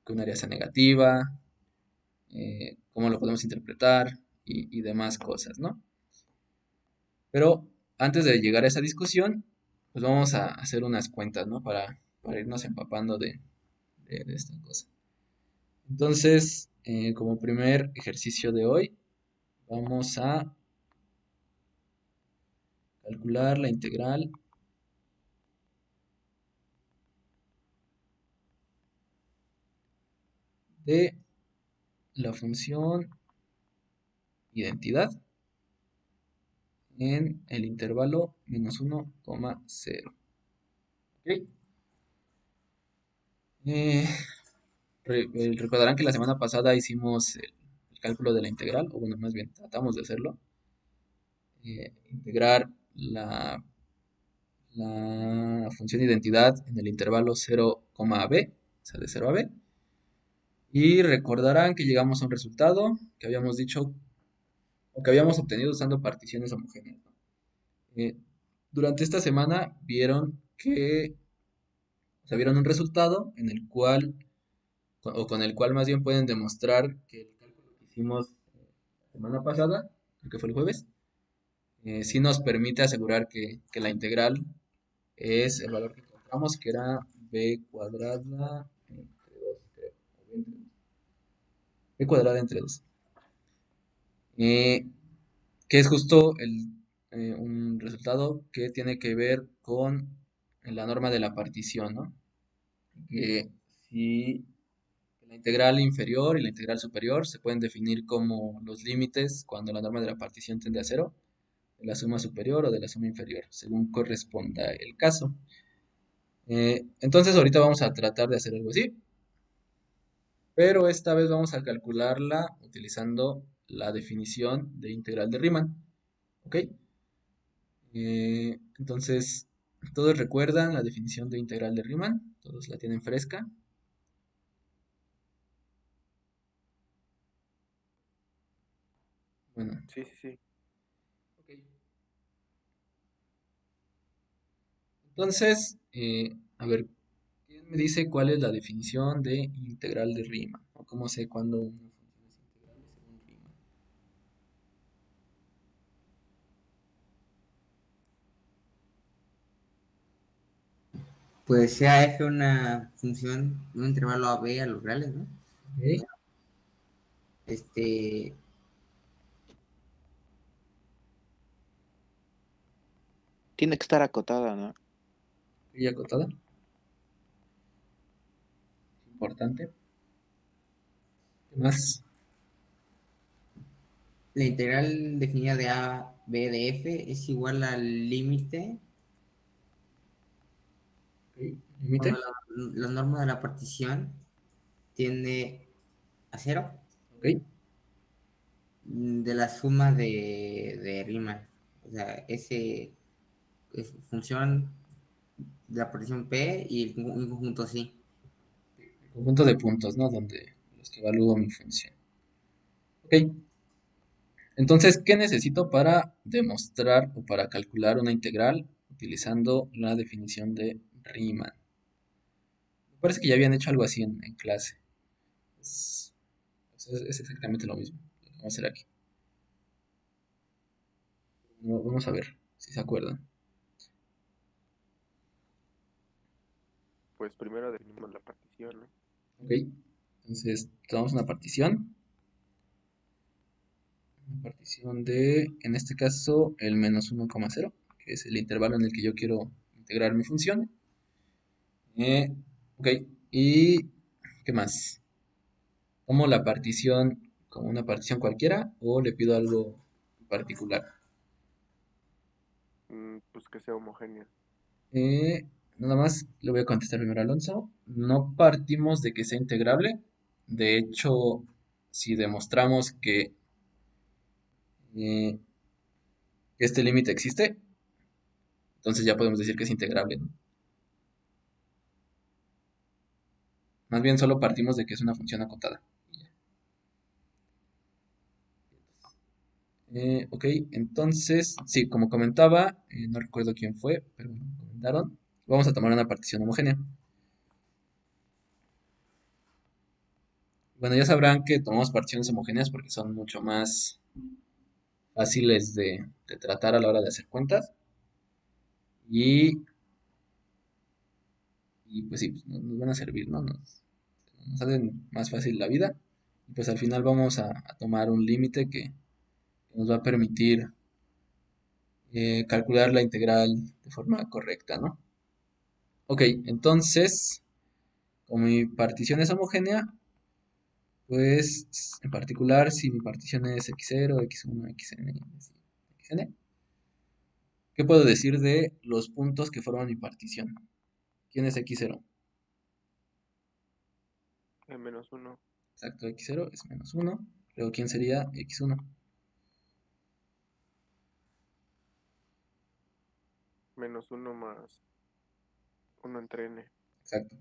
que un área sea negativa, cómo lo podemos interpretar y demás cosas, ¿no? Pero antes de llegar a esa discusión, pues vamos a hacer unas cuentas, ¿no? Para irnos empapando de esta cosa. Entonces, como primer ejercicio de hoy, vamos a calcular la integral de la función identidad en el intervalo menos 1,0. ¿Ok? Recordarán que la semana pasada hicimos el cálculo de la integral, o bueno, más bien tratamos de hacerlo. Integrar la función identidad en el intervalo 0, b, o sea, de 0 a b. Y recordarán que llegamos a un resultado que habíamos dicho, o que habíamos obtenido usando particiones homogéneas, ¿no? Durante esta semana vieron que, o sea, vieron un resultado en el cual, o con el cual más bien pueden demostrar que el cálculo que hicimos la semana pasada, creo que fue el jueves, sí nos permite asegurar que la integral es el valor que encontramos, que era b cuadrada entre 2, creo, o b entre 2. B cuadrada entre 2. Que es justo un resultado que tiene que ver con la norma de la partición, ¿no? Que si la integral inferior y la integral superior se pueden definir como los límites cuando la norma de la partición tiende a cero, de la suma superior o de la suma inferior, según corresponda el caso. Entonces ahorita vamos a tratar de hacer algo así, pero esta vez vamos a calcularla utilizando la definición de integral de Riemann. ¿Ok? Entonces, ¿todos recuerdan la definición de integral de Riemann? ¿Todos la tienen fresca? Bueno, Sí, sí, sí. ok. Entonces, a ver, ¿quién me dice cuál es la definición de integral de Riemann? ¿O cómo sé cuándo una función es integrable según Riemann? Pues sea f una función de un intervalo a b a los reales, ¿no? Ok, Este, Tiene que estar acotada, ¿no? y acotada, importante. ¿Qué más? la integral definida de a b de f es igual al límite Ok, cuando límite. la norma de la partición tiende a cero Ok, de la suma de Riemann. O sea, ese es función de la partición P y un conjunto así. el conjunto de puntos, ¿no? Donde los que evalúo mi función. Ok, entonces, ¿qué necesito para demostrar o para calcular una integral utilizando la definición de Riemann? Me parece que ya habían hecho algo así en clase. Es, es exactamente lo mismo lo que vamos a hacer aquí. Vamos a ver si se acuerdan. Pues primero definimos la partición, ¿no? Ok, entonces tomamos una partición. Una partición de, en este caso, el menos 1,0, que es el intervalo en el que yo quiero integrar mi función. Ok, ¿y qué más? ¿Tomo la partición como una partición cualquiera o le pido algo en particular? Pues que sea homogénea. Eh, Nada más le voy a contestar primero a Alonso. No partimos de que sea integrable. De hecho, si demostramos eh, que este límite existe, entonces ya podemos decir que es integrable, ¿no? Más bien solo partimos de que es una función acotada. Ok, entonces, sí, como comentaba, no recuerdo quién fue, pero bueno, comentaron. Vamos a tomar una partición homogénea. Bueno, ya sabrán que tomamos particiones homogéneas porque son mucho más fáciles de tratar a la hora de hacer cuentas. Y, y pues sí, pues, nos van a servir, ¿no? Nos hacen más fácil la vida. Y pues al final vamos a tomar un límite que nos va a permitir calcular la integral de forma correcta, ¿no? Ok, entonces, como mi partición es homogénea, pues en particular si mi partición es x0, x1, xn, xn, ¿qué puedo decir de los puntos que forman mi partición? ¿Quién es x0? Menos 1. Exacto, x0 es menos 1. Luego, ¿quién sería x1? Menos 1 más 1 entre n. Exacto.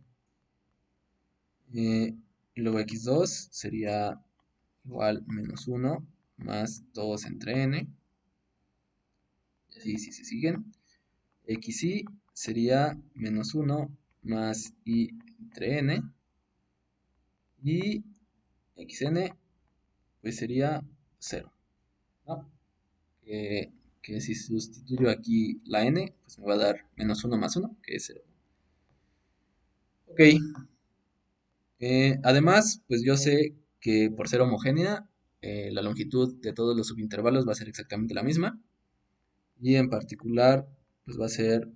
Y luego x2 sería igual menos 1 más 2 entre n. Y así si se siguen. xy sería menos 1 más i entre n. Y xn pues sería 0, ¿no? Que, que si sustituyo aquí la n, pues me va a dar menos 1 más 1, que es 0. Ok, además, pues yo sé que por ser homogénea, la longitud de todos los subintervalos va a ser exactamente la misma. Y en particular, pues va a ser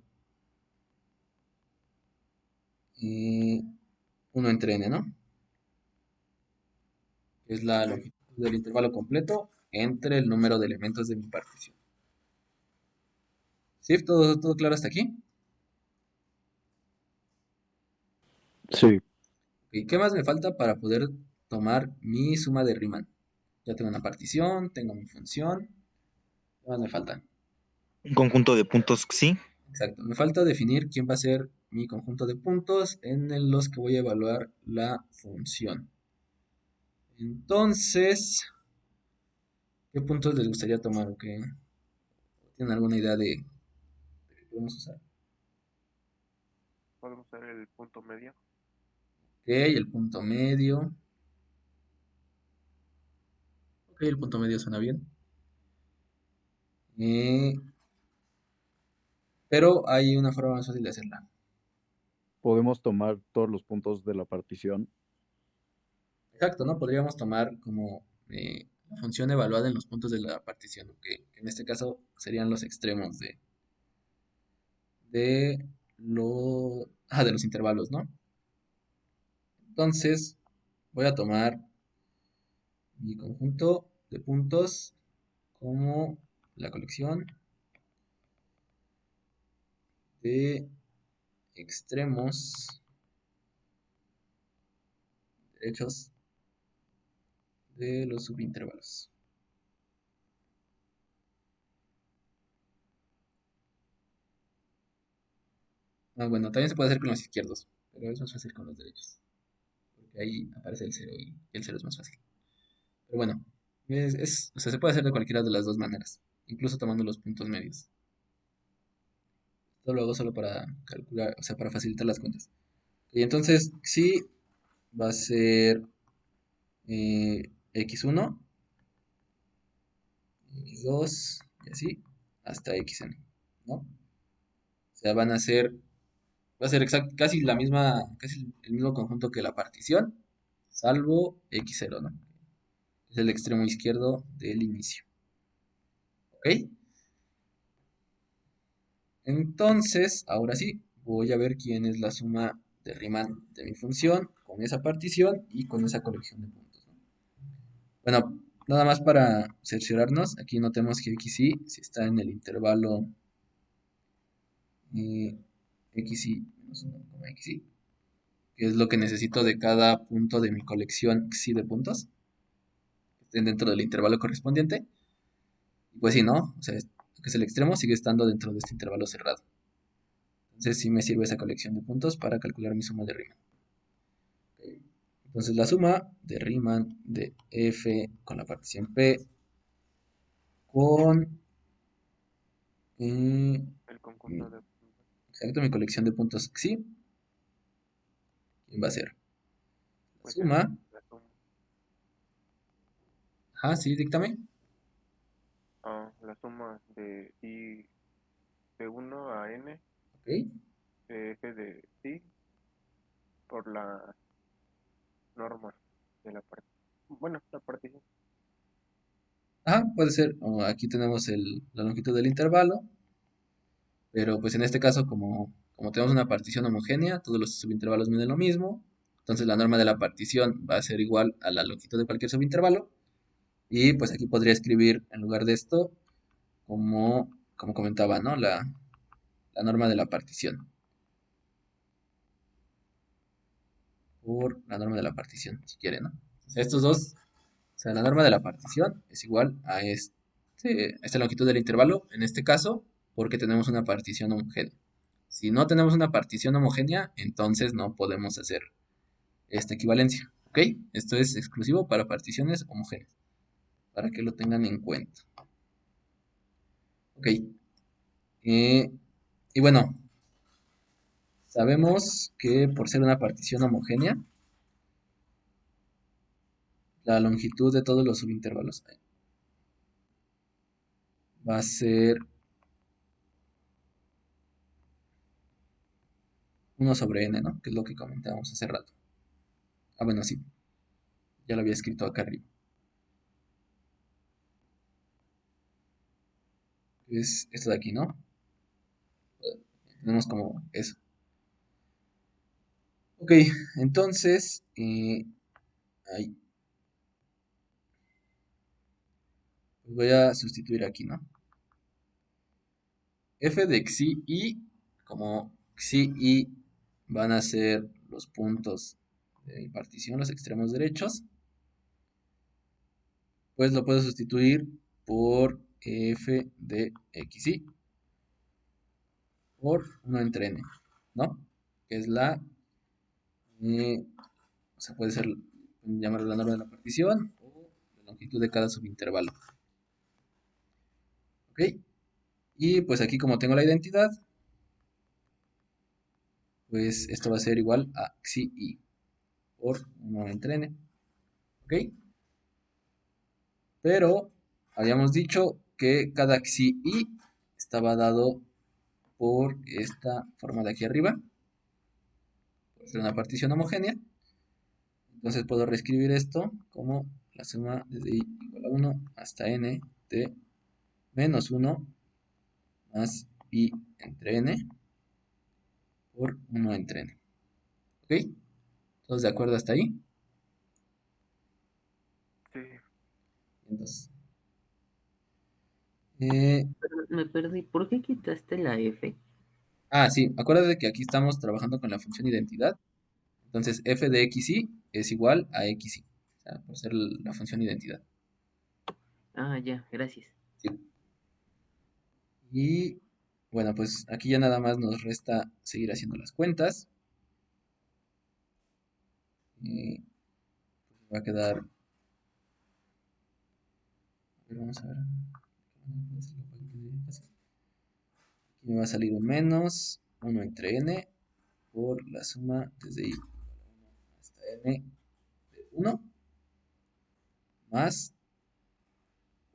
1 entre n, ¿no? Es la longitud del intervalo completo entre el número de elementos de mi partición. ¿Sí? ¿Todo claro hasta aquí? Sí. ¿Y qué más me falta para poder tomar mi suma de Riemann? Ya tengo una partición, tengo mi función. ¿Qué más me falta? Un conjunto de puntos sí. Exacto. Me falta definir quién va a ser mi conjunto de puntos en los que voy a evaluar la función. Entonces, ¿qué puntos les gustaría tomar? ¿O qué? ¿Tienen alguna idea de qué podemos usar? Podemos usar el punto medio. Ok, el punto medio. Ok, el punto medio suena bien. Pero hay una forma más fácil de hacerla. Podemos tomar todos los puntos de la partición. Exacto, ¿no? Podríamos tomar como la función evaluada en los puntos de la partición, que en este caso serían los extremos de los intervalos, ¿no? Entonces, voy a tomar mi conjunto de puntos como la colección de extremos derechos de los subintervalos. Ah, bueno, también se puede hacer con los izquierdos, pero es más fácil con los derechos, porque ahí aparece el 0 y el 0 es más fácil. Pero bueno, o sea, se puede hacer de cualquiera de las dos maneras, incluso tomando los puntos medios. Esto lo hago solo para calcular, o sea, para facilitar las cuentas. Y entonces, sí, va a ser x1, x2 y así, hasta xn, ¿no? O sea, va a ser casi la misma, casi el mismo conjunto que la partición, salvo x0, ¿no? Es el extremo izquierdo del inicio. ¿Ok? Entonces, ahora sí, voy a ver quién es la suma de Riemann de mi función con esa partición y con esa colección de puntos, ¿no? Bueno, nada más para cerciorarnos, aquí notemos que xy si está en el intervalo xy menos 1, xy, que es lo que necesito de cada punto de mi colección xy de puntos, que estén dentro del intervalo correspondiente. Y pues sí, ¿no? O sea, que es el extremo, sigue estando dentro de este intervalo cerrado. Entonces sí me sirve esa colección de puntos para calcular mi suma de Riemann. Ok. Entonces la suma de Riemann de f con la partición p con El conjunto de puntos. exacto, mi colección de puntos xy, ¿quién va a ser? La Pues suma, la suma. ajá, sí, díctame. La suma de i de 1 a n Ok, de f de sí por la norma de la partición. Bueno, la partición. ajá, puede ser. O aquí tenemos la longitud del intervalo, pero pues en este caso, como tenemos una partición homogénea, todos los subintervalos miden lo mismo. Entonces la norma de la partición va a ser igual a la longitud de cualquier subintervalo. Y pues aquí podría escribir en lugar de esto como comentaba, ¿no? La norma de la partición. Por la norma de la partición, si quieren, ¿no? O sea, estos dos, o sea, la norma de la partición es igual a esta longitud del intervalo, en este caso, porque tenemos una partición homogénea. Si no tenemos una partición homogénea, entonces no podemos hacer esta equivalencia, ¿ok? Esto es exclusivo para particiones homogéneas, para que lo tengan en cuenta. Ok. Y bueno, sabemos que por ser una partición homogénea, la longitud de todos los subintervalos va a ser 1 sobre n, ¿no? Que es lo que comentábamos hace rato. Ah, bueno, sí. Ya lo había escrito acá arriba. Es esto de aquí, ¿no? Tenemos como eso. Ok, entonces, ahí, pues voy a sustituir aquí, ¿no? F de xi y, como xi y van a ser los puntos de mi partición, los extremos derechos, pues lo puedo sustituir por f de xi por 1 entre n, ¿no? Que es o sea, puede ser, llamarlo la norma de la partición o la longitud de cada subintervalo. ¿Ok? Y pues aquí como tengo la identidad, pues esto va a ser igual a xi y por 1 entre n. ¿Ok? Pero habíamos dicho que cada xi y estaba dado por esta forma de aquí arriba, por ser una partición homogénea. Entonces puedo reescribir esto como la suma desde i igual a 1 hasta n de menos 1 más i entre n por 1 entre n. ¿Ok? ¿Todos de acuerdo hasta ahí? Sí. Entonces, Me perdí. ¿Por qué quitaste la F? sí, acuérdate que aquí estamos trabajando con la función identidad. Entonces, f de xy es igual a xy, o sea, por ser la función identidad. Ah, ya, gracias. Sí. Y bueno, pues aquí ya nada más nos resta seguir haciendo las cuentas. Pues va a quedar. A ver, vamos a ver. Aquí me va a salir un menos 1 entre n por la suma desde i hasta n de 1 más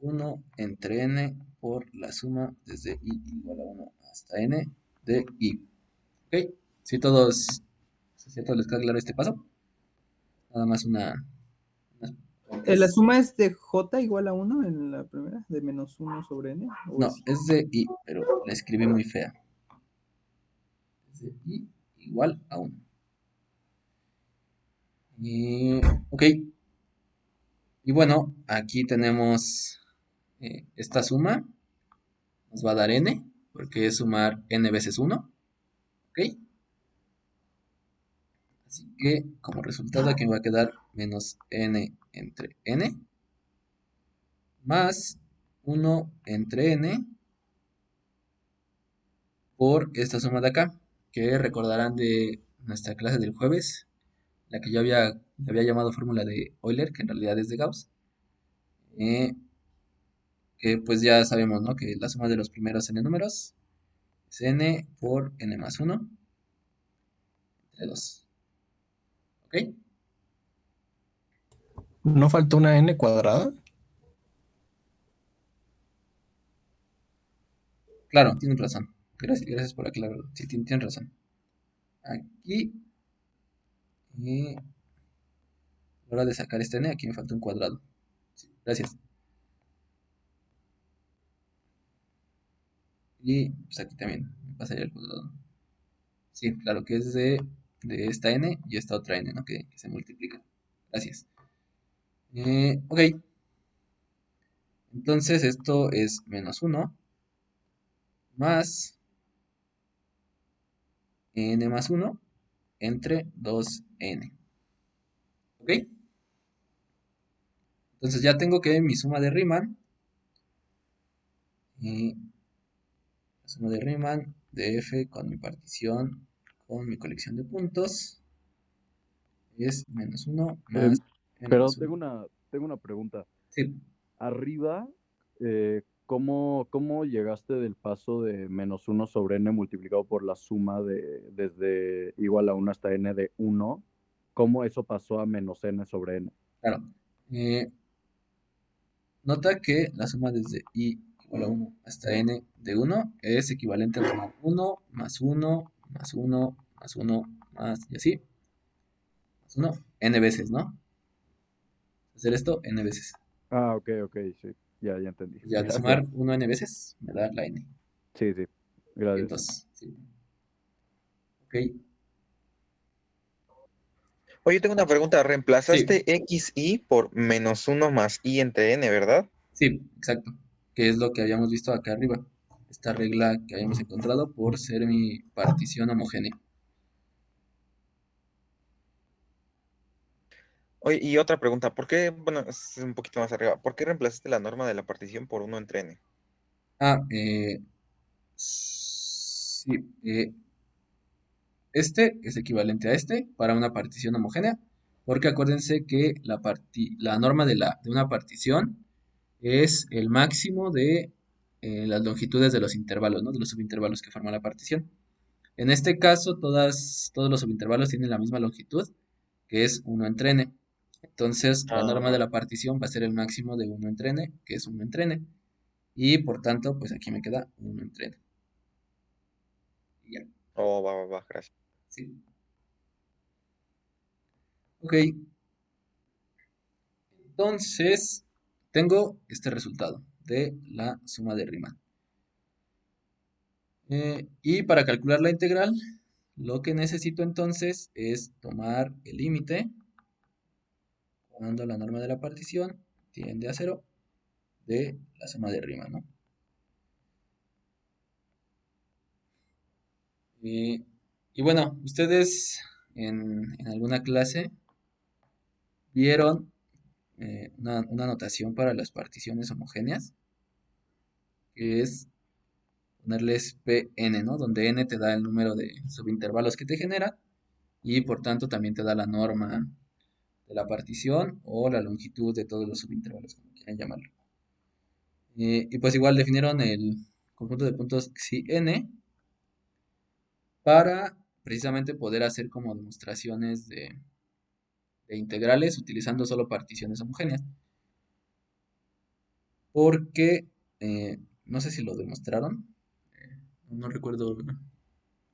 1 entre n por la suma desde i igual a 1 hasta n de i. ¿Ok? Si a todos les queda claro este paso, nada más unas ¿La cuentas. suma es de j igual a 1 en la primera? ¿De menos 1 sobre n? ¿O No, es de i, pero la escribí muy fea. Es de i igual a 1. Ok. Y bueno, aquí tenemos esta suma. Nos va a dar n, porque es sumar n veces 1. ¿Ok? Así que como resultado aquí me va a quedar menos n entre n más 1 entre n por esta suma de acá, que recordarán de nuestra clase del jueves, la que yo había llamado fórmula de Euler, que en realidad es de Gauss, que pues ya sabemos, ¿no? Que la suma de los primeros n números es n por n más 1 entre 2. ¿Ok? ¿No faltó una n cuadrada? Claro, tienes razón. Gracias por aclararlo. Sí, tienes razón. Aquí, a la hora de sacar este n, aquí me falta un cuadrado. Sí, gracias. Y pues aquí también me pasaría el cuadrado. Sí, claro que es de esta n y esta otra n, ¿no? Que se multiplica. Gracias. Ok. Entonces esto es menos 1 más n más 1 entre 2n. ¿Ok? Entonces ya tengo que mi suma de Riemann, la suma de Riemann de f con mi partición, con mi colección de puntos, es menos 1 más n Pero más 1. tengo una pregunta. Sí. Arriba, ¿cómo llegaste del paso de menos 1 sobre n multiplicado por la suma desde igual a 1 hasta n de 1? ¿Cómo eso pasó a menos n sobre n? Claro. Nota que la suma desde i igual a 1 hasta n de 1 es equivalente a tomar 1 más 1 más 1 más 1 más y así. Más 1 n veces, ¿no? Hacer esto n veces. Ok, sí, ya entendí. Ya de Gracias. sumar 1 n veces me da la n. Sí, gracias. Entonces, sí. Ok. Oye, tengo una pregunta. Sí, Reemplazaste xi por -1 más i entre n, ¿verdad? sí, exacto. Que es lo que habíamos visto acá arriba. Esta regla que habíamos encontrado por ser mi partición homogénea. Oye, y otra pregunta. ¿Por qué, bueno, es un poquito más arriba, ¿por qué reemplazaste la norma de la partición por 1 entre n? Ah, sí. Este es equivalente a este para una partición homogénea, porque acuérdense que la norma de una partición es el máximo de las longitudes de los intervalos, ¿no? De los subintervalos que forman la partición. En este caso, todos los subintervalos tienen la misma longitud, que es 1 entre n. Entonces, la norma de Ah, la partición va a ser el máximo de 1 entre n, que es 1 entre n. Y por tanto, pues aquí me queda 1 entre n. Y ya, oh, va, gracias. sí. Ok, entonces tengo este resultado de la suma de Riemann. Y para calcular la integral, lo que necesito entonces es tomar el límite cuando la norma de la partición tiende a 0 de la suma de Riemann, ¿no? Y, y bueno, ustedes en alguna clase vieron una notación para las particiones homogéneas, que es ponerles Pn, ¿no? Donde n te da el número de subintervalos que te genera y por tanto también te da la norma de la partición o la longitud de todos los subintervalos, como quieran llamarlo. Y pues igual definieron el conjunto de puntos xi n para precisamente poder hacer como demostraciones de integrales utilizando solo particiones homogéneas. Porque no sé si lo demostraron, no recuerdo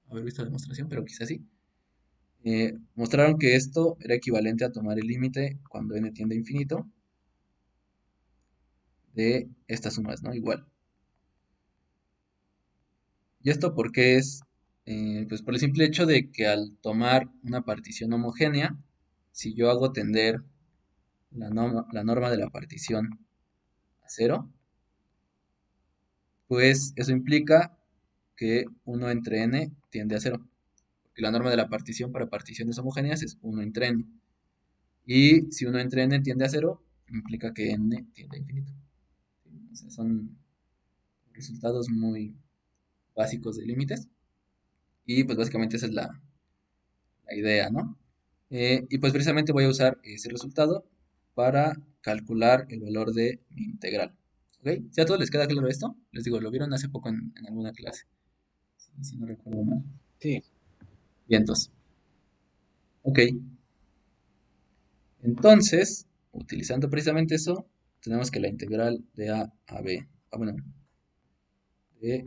haber visto la demostración, pero quizás sí. Mostraron que esto era equivalente a tomar el límite cuando n tiende a infinito de estas sumas, ¿no? Igual. ¿Y esto porque es? Pues por el simple hecho de que al tomar una partición homogénea, si yo hago tender la norma de la partición a 0, pues eso implica que 1 entre n tiende a 0. Porque la norma de la partición para particiones homogéneas es 1 entre n. Y si 1 entre n tiende a 0, implica que n tiende a infinito. O sea, son resultados muy básicos de límites. Y pues básicamente esa es la idea, ¿no? Y pues precisamente voy a usar ese resultado para calcular el valor de mi integral. ¿Ok? ¿Si a todos les queda claro esto? Les digo, lo vieron hace poco en alguna clase. Si no recuerdo mal. Sí. Bien, entonces. Ok. Entonces, utilizando precisamente eso, tenemos que la integral de a a b, bueno, de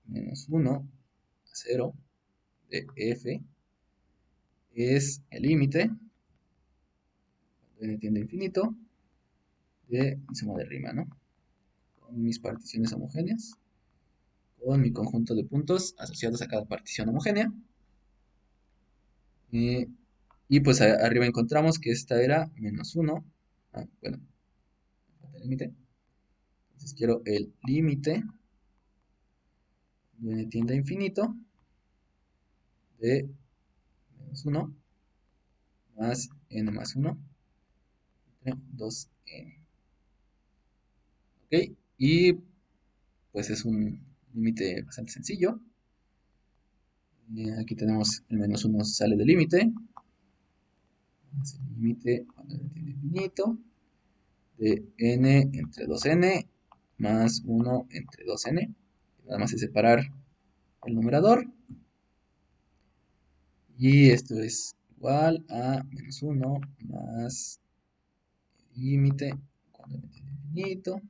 -1 a 0 de f es el límite, cuando n tiende a infinito, de mi suma de Riemann, ¿no? Con mis particiones homogéneas, con mi conjunto de puntos asociados a cada partición homogénea. Y pues arriba encontramos que esta era -1. Bueno, el límite. Entonces quiero el límite de n tiende a infinito de -1 más n más 1 entre 2n. ¿Ok? Y pues es un límite bastante sencillo. Aquí tenemos el -1 sale del límite. Es el límite cuando n tiende a infinito de n entre 2n más 1 entre 2n. Nada más es separar el numerador. Y esto es igual a -1 más el límite cuando n tiende a infinito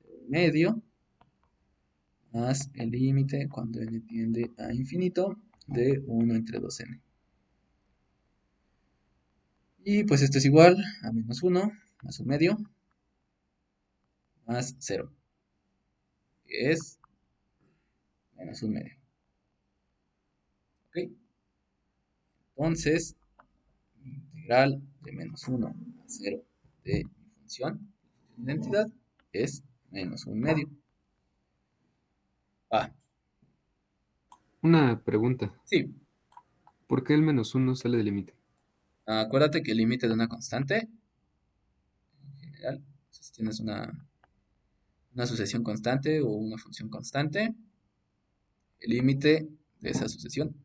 de medio más el límite cuando n tiende a infinito de 1 entre 2n. Y pues esto es igual a -1 más un medio más 0, que es menos un medio. ¿Ok? Entonces, integral de menos 1 a 0 de mi función de identidad es menos 1/2. Una pregunta. Sí. ¿Por qué el -1 sale del límite? Acuérdate que el límite de una constante, en general, si tienes una sucesión constante o una función constante, el límite de esa sucesión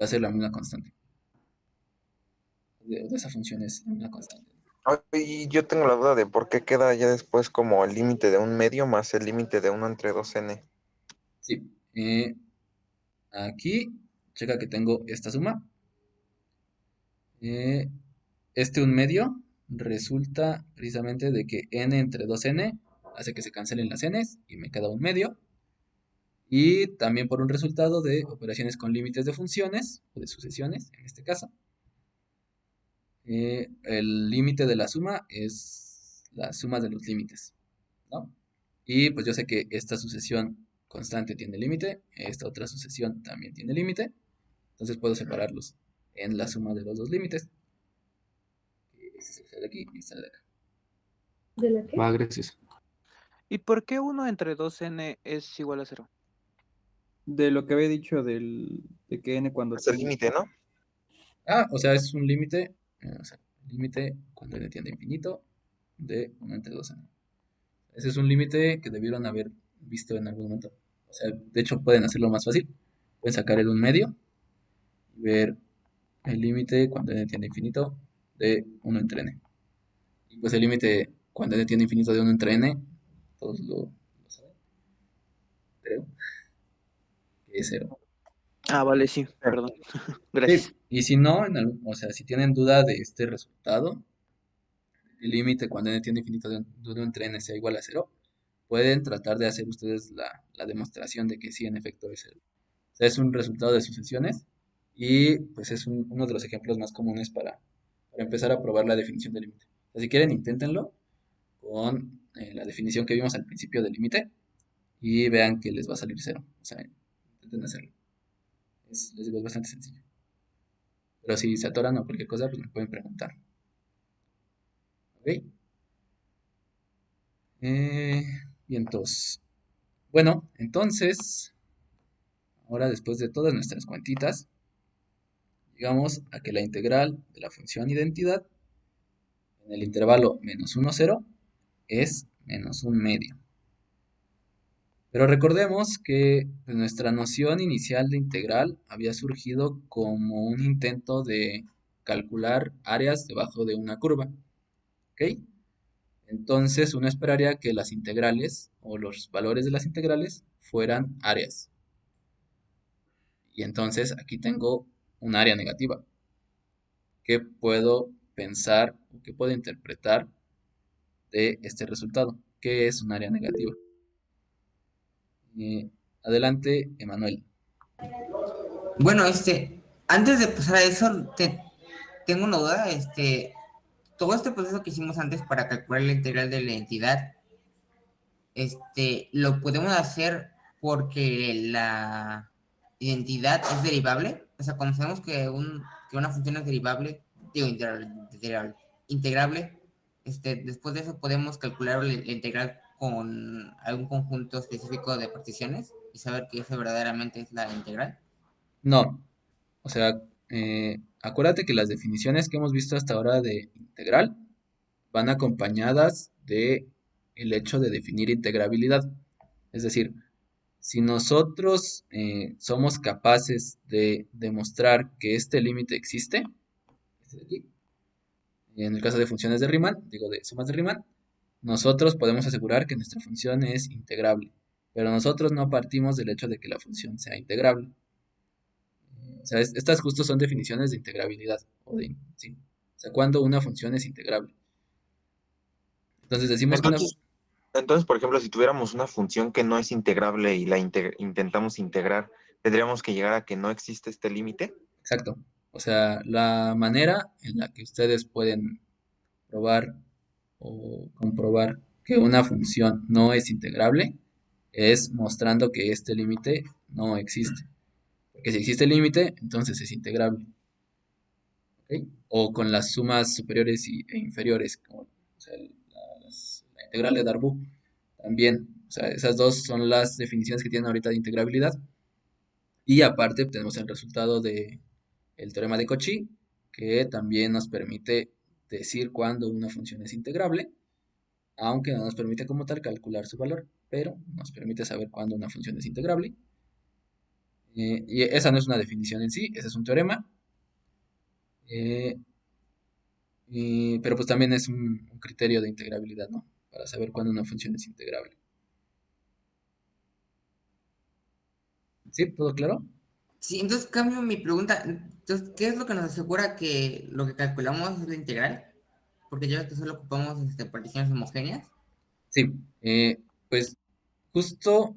va a ser la misma constante. De esa función es la misma constante. Y yo tengo la duda de por qué queda ya después como el límite de 1/2 más el límite de 1 entre 2n. Sí. Aquí, checa que tengo esta suma. Este 1/2 resulta precisamente de que n entre 2n hace que se cancelen las n's y me queda 1/2. Y también por un resultado de operaciones con límites de funciones, o de sucesiones en este caso. El límite de la suma es la suma de los límites, ¿no? Y pues yo sé que esta sucesión constante tiene límite, esta otra sucesión también tiene límite, entonces puedo separarlos en la suma de los dos límites. Este es el de aquí y este es el de acá. ¿De la qué? Gracias. ¿Y por qué 1 entre 2n es igual a 0? De lo que había dicho de que n cuando... Es el límite, ¿no? O sea, es un límite, límite cuando n tiende a infinito de 1 entre 2n. Ese es un límite que debieron haber visto en algún momento. O sea, de hecho pueden hacerlo más fácil. Pueden sacar el 1/2 y ver el límite cuando n tiende a infinito de 1 entre n. Y pues el límite cuando n tiende a infinito de 1 entre n, todos lo saben, creo, que es 0. Vale, sí, perdón. Gracias. Sí, y si no, o sea, si tienen duda de este resultado, el límite cuando n tiende a infinito de 1 entre n sea igual a 0, pueden tratar de hacer ustedes la demostración de que sí, en efecto es 0. O sea, es un resultado de sucesiones y pues es uno de los ejemplos más comunes para empezar a probar la definición del límite. O sea, si quieren, inténtenlo con la definición que vimos al principio del límite y vean que les va a salir 0. O sea, intenten hacerlo. Les digo, es bastante sencillo. Pero si se atoran o cualquier cosa, pues me pueden preguntar. ¿Ok? Y entonces, bueno, entonces, ahora después de todas nuestras cuentitas, llegamos a que la integral de la función identidad en el intervalo -1, 0 es -1/2. Pero recordemos que pues, nuestra noción inicial de integral había surgido como un intento de calcular áreas debajo de una curva. ¿Ok? Entonces uno esperaría que las integrales o los valores de las integrales fueran áreas. Y entonces aquí tengo un área negativa. ¿Qué puedo pensar o qué puedo interpretar de este resultado? ¿Qué es un área negativa? Adelante, Emanuel. Bueno, antes de pasar a eso, tengo una duda, todo este proceso que hicimos antes para calcular la integral de la entidad, lo podemos hacer porque la identidad es derivable. O sea, cuando sabemos que una función es derivable, digo, integrable, después de eso podemos calcular la integral con algún conjunto específico de particiones y saber que esa verdaderamente es la integral. No, o sea, acuérdate que las definiciones que hemos visto hasta ahora de integral van acompañadas de el hecho de definir integrabilidad. Es decir, si nosotros somos capaces de demostrar que este límite existe, este de aquí, en el caso de funciones de Riemann, digo de sumas de Riemann, nosotros podemos asegurar que nuestra función es integrable, pero nosotros no partimos del hecho de que la función sea integrable. O sea, estas justo son definiciones de integrabilidad, sí. O sea, cuando una función es integrable. Entonces decimos que Entonces, por ejemplo, si tuviéramos una función que no es integrable y la intentamos integrar, ¿tendríamos que llegar a que no existe este límite? Exacto. O sea, la manera en la que ustedes pueden probar o comprobar que una función no es integrable es mostrando que este límite no existe. Porque si existe el límite, entonces es integrable. ¿ok? O con las sumas superiores e inferiores, como o sea, la integral de Darboux también. O sea, esas dos son las definiciones que tienen ahorita de integrabilidad. Y aparte tenemos el resultado de el teorema de Cauchy, que también nos permite decir cuándo una función es integrable, aunque no nos permite como tal calcular su valor, pero nos permite saber cuándo una función es integrable. Y esa no es una definición en sí, ese es un teorema. eh, pero pues también es un criterio de integrabilidad, ¿no? Para saber cuándo una función es integrable. ¿Sí? ¿Todo claro? Sí, entonces cambio mi pregunta. Entonces, ¿qué es lo que nos asegura que lo que calculamos es la integral? Porque ya ves que solo ocupamos particiones homogéneas. Sí. Pues justo, o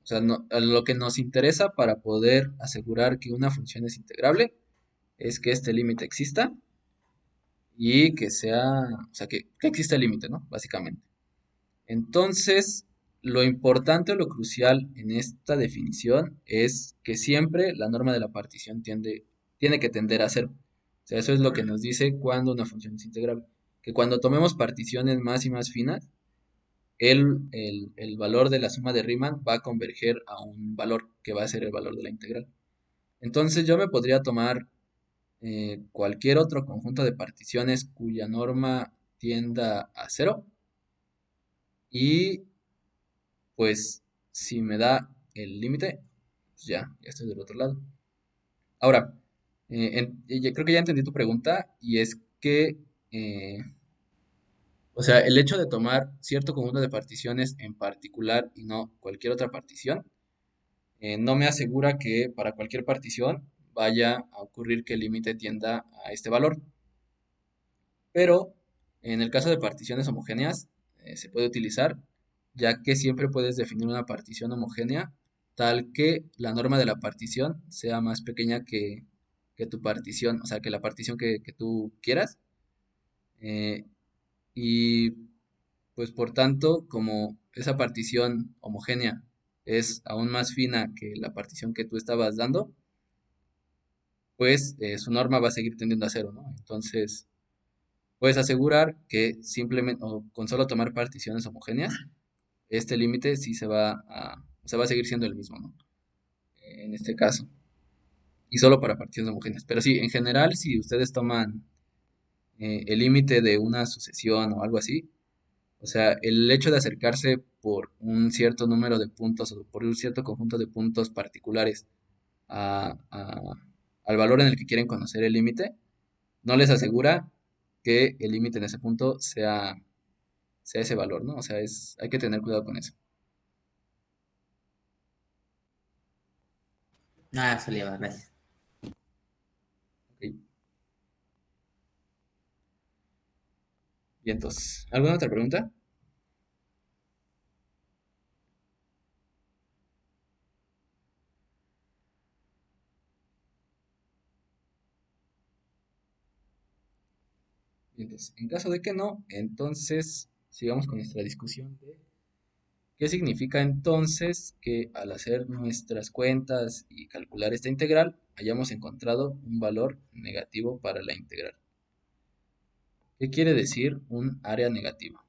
sea, a lo que nos interesa para poder asegurar que una función es integrable es que este límite exista y que sea, o sea, que exista el límite, ¿no? Básicamente. Entonces, lo importante o lo crucial en esta definición es que siempre la norma de la partición tiene que tender a cero. O sea, eso es lo que nos dice cuando una función es integrable. Que cuando tomemos particiones más y más finas, el valor de la suma de Riemann va a converger a un valor que va a ser el valor de la integral. Entonces yo me podría tomar cualquier otro conjunto de particiones cuya norma tienda a cero y pues si me da el límite, pues ya estoy del otro lado. Ahora, creo que ya entendí tu pregunta y es que, eh, o sea, el hecho de tomar cierto conjunto de particiones en particular y no cualquier otra partición, no me asegura que para cualquier partición vaya a ocurrir que el límite tienda a este valor. Pero en el caso de particiones homogéneas, se puede utilizar, ya que siempre puedes definir una partición homogénea tal que la norma de la partición sea más pequeña que tu partición, o sea, que la partición que tú quieras. eh, y pues por tanto, como esa partición homogénea es aún más fina que la partición que tú estabas dando, pues su norma va a seguir tendiendo a cero, ¿no? Entonces, puedes asegurar que simplemente, o con solo tomar particiones homogéneas, este límite sí se va a seguir siendo el mismo, ¿no? En este caso. Y solo para particiones homogéneas. Pero sí, en general, si ustedes toman el límite de una sucesión o algo así, o sea, el hecho de acercarse por un cierto número de puntos o por un cierto conjunto de puntos particulares a- a- al valor en el que quieren conocer el límite, no les asegura que el límite en ese punto sea ese valor, ¿no? O sea, hay que tener cuidado con eso. Nada, se le va, gracias. Ok. Y entonces, ¿alguna otra pregunta? Y entonces, en caso de que no, entonces sigamos con nuestra discusión de qué significa entonces que al hacer nuestras cuentas y calcular esta integral, hayamos encontrado un valor negativo para la integral. ¿Qué quiere decir un área negativa?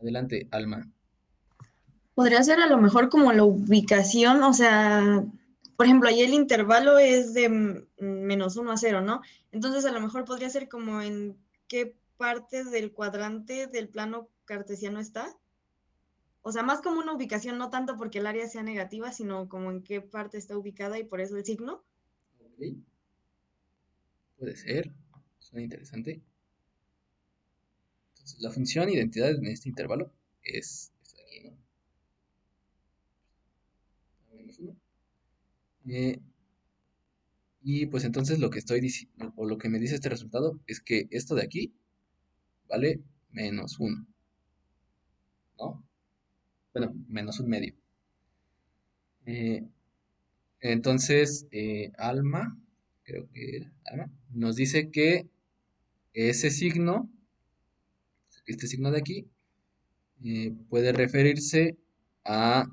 Adelante, Alma. Podría ser a lo mejor como la ubicación, o sea, por ejemplo, ahí el intervalo es de -1 a 0, ¿no? Entonces a lo mejor podría ser como en qué parte del cuadrante del plano cartesiano está. O sea, más como una ubicación, no tanto porque el área sea negativa, sino como en qué parte está ubicada y por eso el signo. Ok, puede ser. Suena interesante. Entonces, la función identidad en este intervalo es esta de aquí, ¿no? -1. Y pues entonces lo que estoy diciendo, o lo que me dice este resultado, es que esto de aquí vale -1, ¿no? Bueno, -1/2. Eh, entonces, Alma, creo que era Alma, nos dice que ese signo, este signo de aquí, puede referirse a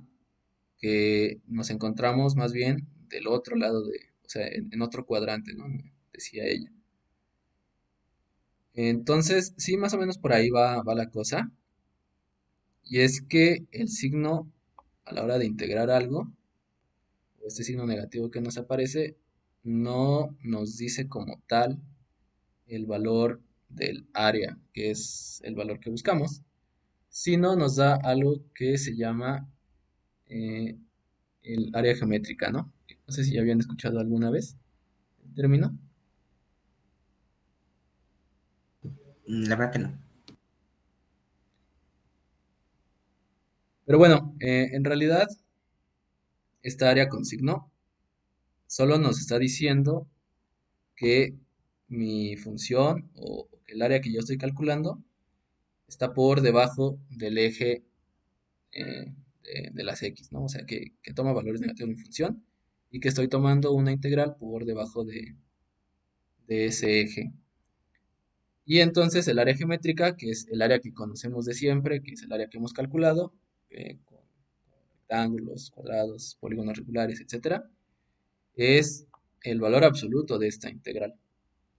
que nos encontramos más bien del otro lado o sea, en otro cuadrante, ¿no? Decía ella. Entonces, sí, más o menos por ahí va la cosa. Y es que el signo, a la hora de integrar algo, o este signo negativo que nos aparece, no nos dice como tal el valor del área, que es el valor que buscamos, sino nos da algo que se llama el área geométrica, ¿no? No sé si ya habían escuchado alguna vez el término. La verdad que no. Pero bueno, en realidad, esta área con signo solo nos está diciendo que mi función o que el área que yo estoy calculando está por debajo del eje de las x, ¿no? O sea, que toma valores negativos de mi función y que estoy tomando una integral por debajo de ese eje. Y entonces el área geométrica, que es el área que conocemos de siempre, que es el área que hemos calculado, con rectángulos, cuadrados, polígonos regulares, etcétera, es el valor absoluto de esta integral,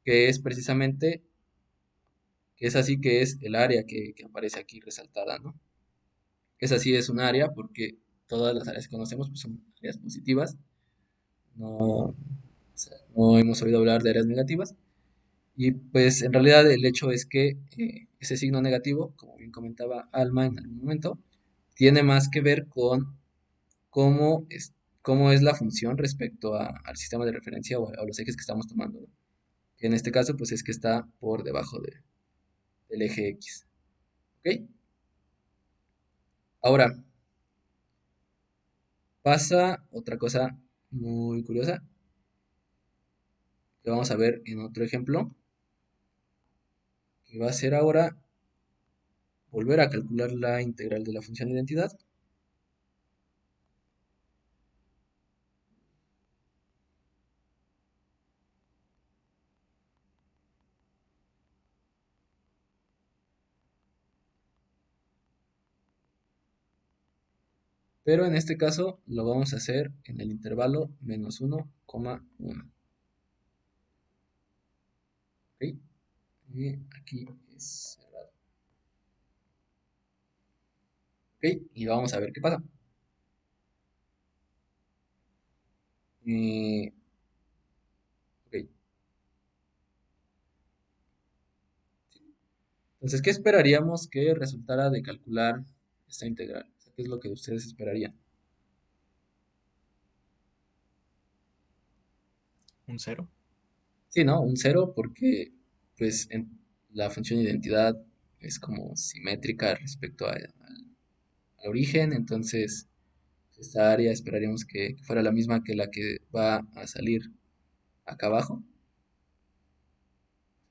que es precisamente, que es así que es el área que aparece aquí resaltada, ¿no? Esa sí es un área porque todas las áreas que conocemos pues, son áreas positivas, no, o sea, no hemos oído hablar de áreas negativas. Y pues en realidad el hecho es que ese signo negativo, como bien comentaba Alma en algún momento, tiene más que ver con cómo es la función respecto al sistema de referencia o a los ejes que estamos tomando, ¿no? Que en este caso pues es que está por debajo del eje X. ¿Ok? Ahora, pasa otra cosa muy curiosa que vamos a ver en otro ejemplo, que va a ser ahora volver a calcular la integral de la función identidad. Pero en este caso lo vamos a hacer en el intervalo menos 1,1. ¿Ok? Y aquí es cerrado. ¿Ok? Y vamos a ver qué pasa. Ok. Entonces, ¿qué esperaríamos que resultara de calcular esta integral? O sea, ¿qué es lo que ustedes esperarían? ¿Un 0? Sí, ¿no? Un 0 porque pues la función identidad es como simétrica respecto al origen, entonces esta área esperaríamos que fuera la misma que la que va a salir acá abajo.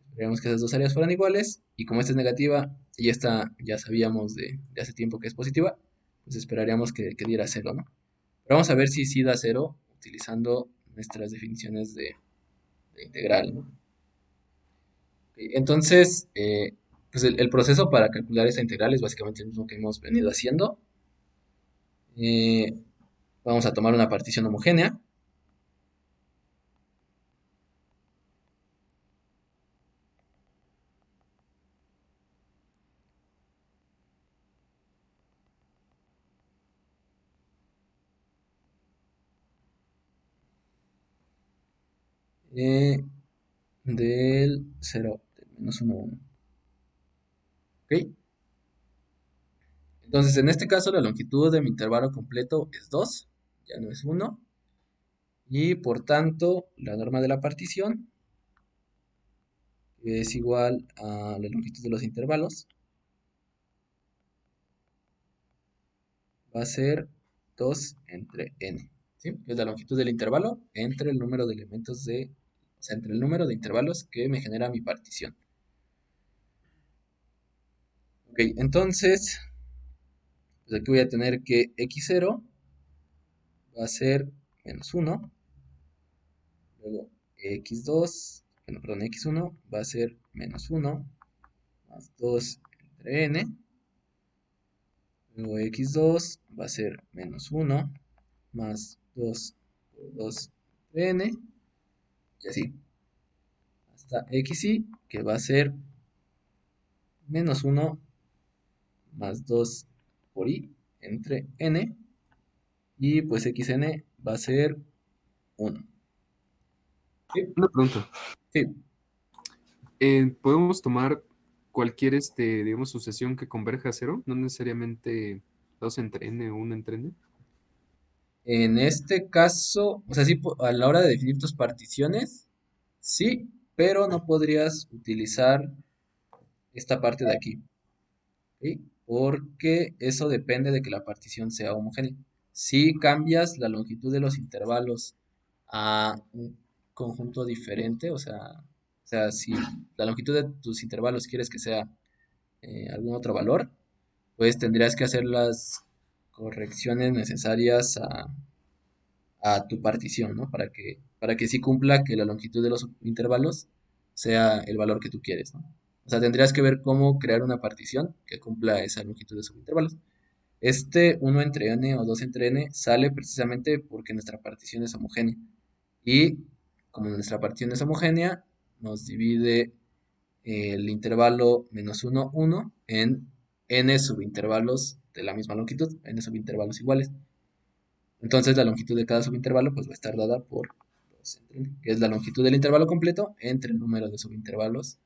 Esperaríamos que esas dos áreas fueran iguales y como esta es negativa y esta ya sabíamos de hace tiempo que es positiva, pues esperaríamos que diera 0, ¿no? Pero vamos a ver si sí da 0 utilizando nuestras definiciones de integral, ¿no? Ok, entonces, pues el proceso para calcular esta integral es básicamente el mismo que hemos venido haciendo. Eh, Vamos a tomar una partición homogénea. Del 0, del menos 1, 1. ¿Ok? Entonces, en este caso, la longitud de mi intervalo completo es 2, ya no es 1. Y por tanto, la norma de la partición es igual a la longitud de los intervalos. Va a ser 2 entre n. ¿Sí? Es la longitud del intervalo entre el número de elementos o sea, entre el número de intervalos que me genera mi partición. Ok, entonces, pues aquí voy a tener que x0 va a ser menos 1. Luego x2, bueno, perdón, x1 va a ser menos 1 más 2 entre n. Luego x2 va a ser menos 1 más 2 por 2 entre n. y así, hasta xy, que va a ser menos 1 más 2 por i entre n, y pues xn va a ser 1. ¿Sí? Una pregunta. Sí. ¿Podemos tomar cualquier, digamos, sucesión que converja a cero? No necesariamente 2 entre n o 1 entre n. En este caso, o sea, sí, a la hora de definir tus particiones, sí, pero no podrías utilizar esta parte de aquí, ¿sí? Porque eso depende de que la partición sea homogénea. Si cambias la longitud de los intervalos a un conjunto diferente, o sea, si la longitud de tus intervalos quieres que sea algún otro valor, pues tendrías que hacer las correcciones necesarias a tu partición, ¿no? Para que sí cumpla que la longitud de los intervalos sea el valor que tú quieres, ¿no? O sea, tendrías que ver cómo crear una partición que cumpla esa longitud de subintervalos. Este 1 entre n o 2 entre n sale precisamente porque nuestra partición es homogénea. Y como nuestra partición es homogénea, nos divide el intervalo menos 1, 1 en n subintervalos de la misma longitud, n subintervalos iguales. Entonces la longitud de cada subintervalo pues va a estar dada por 2 entre n, que es la longitud del intervalo completo entre el número de subintervalos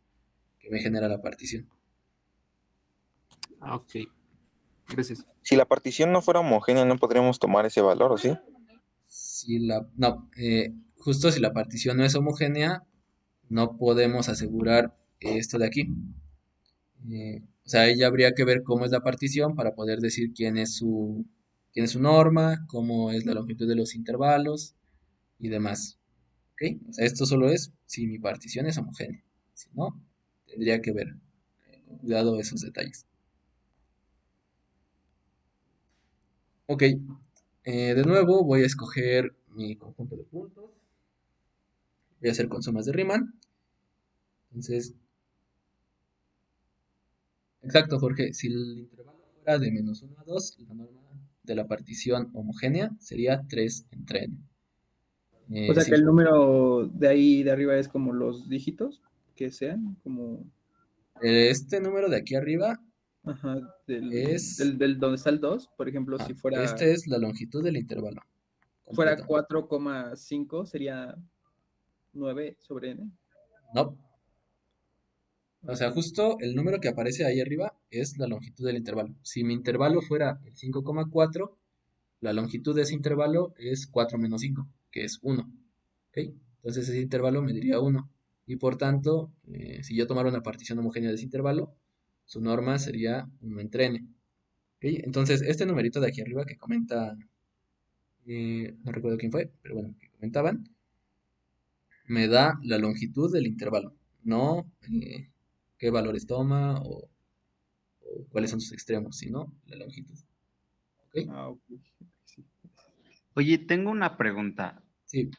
que me genera la partición. Ah, ok. Gracias. Si la partición no fuera homogénea, no podríamos tomar ese valor, ¿o sí? No, justo si la partición no es homogénea, no podemos asegurar esto de aquí. O sea, ahí ya habría que ver cómo es la partición para poder decir quién es su norma, cómo es la longitud de los intervalos y demás. ¿Ok? O sea, esto solo es si mi partición es homogénea. Si no, tendría que ver con cuidado esos detalles. Ok, de nuevo voy a escoger mi conjunto de puntos. Voy a hacer con sumas de Riemann. Entonces, exacto, Jorge, si el intervalo fuera de menos 1 a 2, la norma de la partición homogénea sería 3 entre n. O sea Sí, que el número de ahí de arriba es como los dígitos que sean, como... este número de aquí arriba Ajá, es... del donde está el 2, por ejemplo, si Esta es la longitud del intervalo fuera completo. 4,5 sería 9 sobre n. No. O sea, justo el número que aparece ahí arriba es la longitud del intervalo. Si mi intervalo fuera el 5,4, la longitud de ese intervalo es 4 menos 5, que es 1. ¿Ok? Entonces ese intervalo mediría 1. Y por tanto, si yo tomara una partición homogénea de ese intervalo, su norma sería 1 entre n. ¿Ok? Entonces, este numerito de aquí arriba que comenta, no recuerdo quién fue, pero bueno, que comentaban, me da la longitud del intervalo, no qué valores toma o cuáles son sus extremos, sino la longitud. ¿Ok? Ah, ok. Sí. Oye, tengo una pregunta. Sí.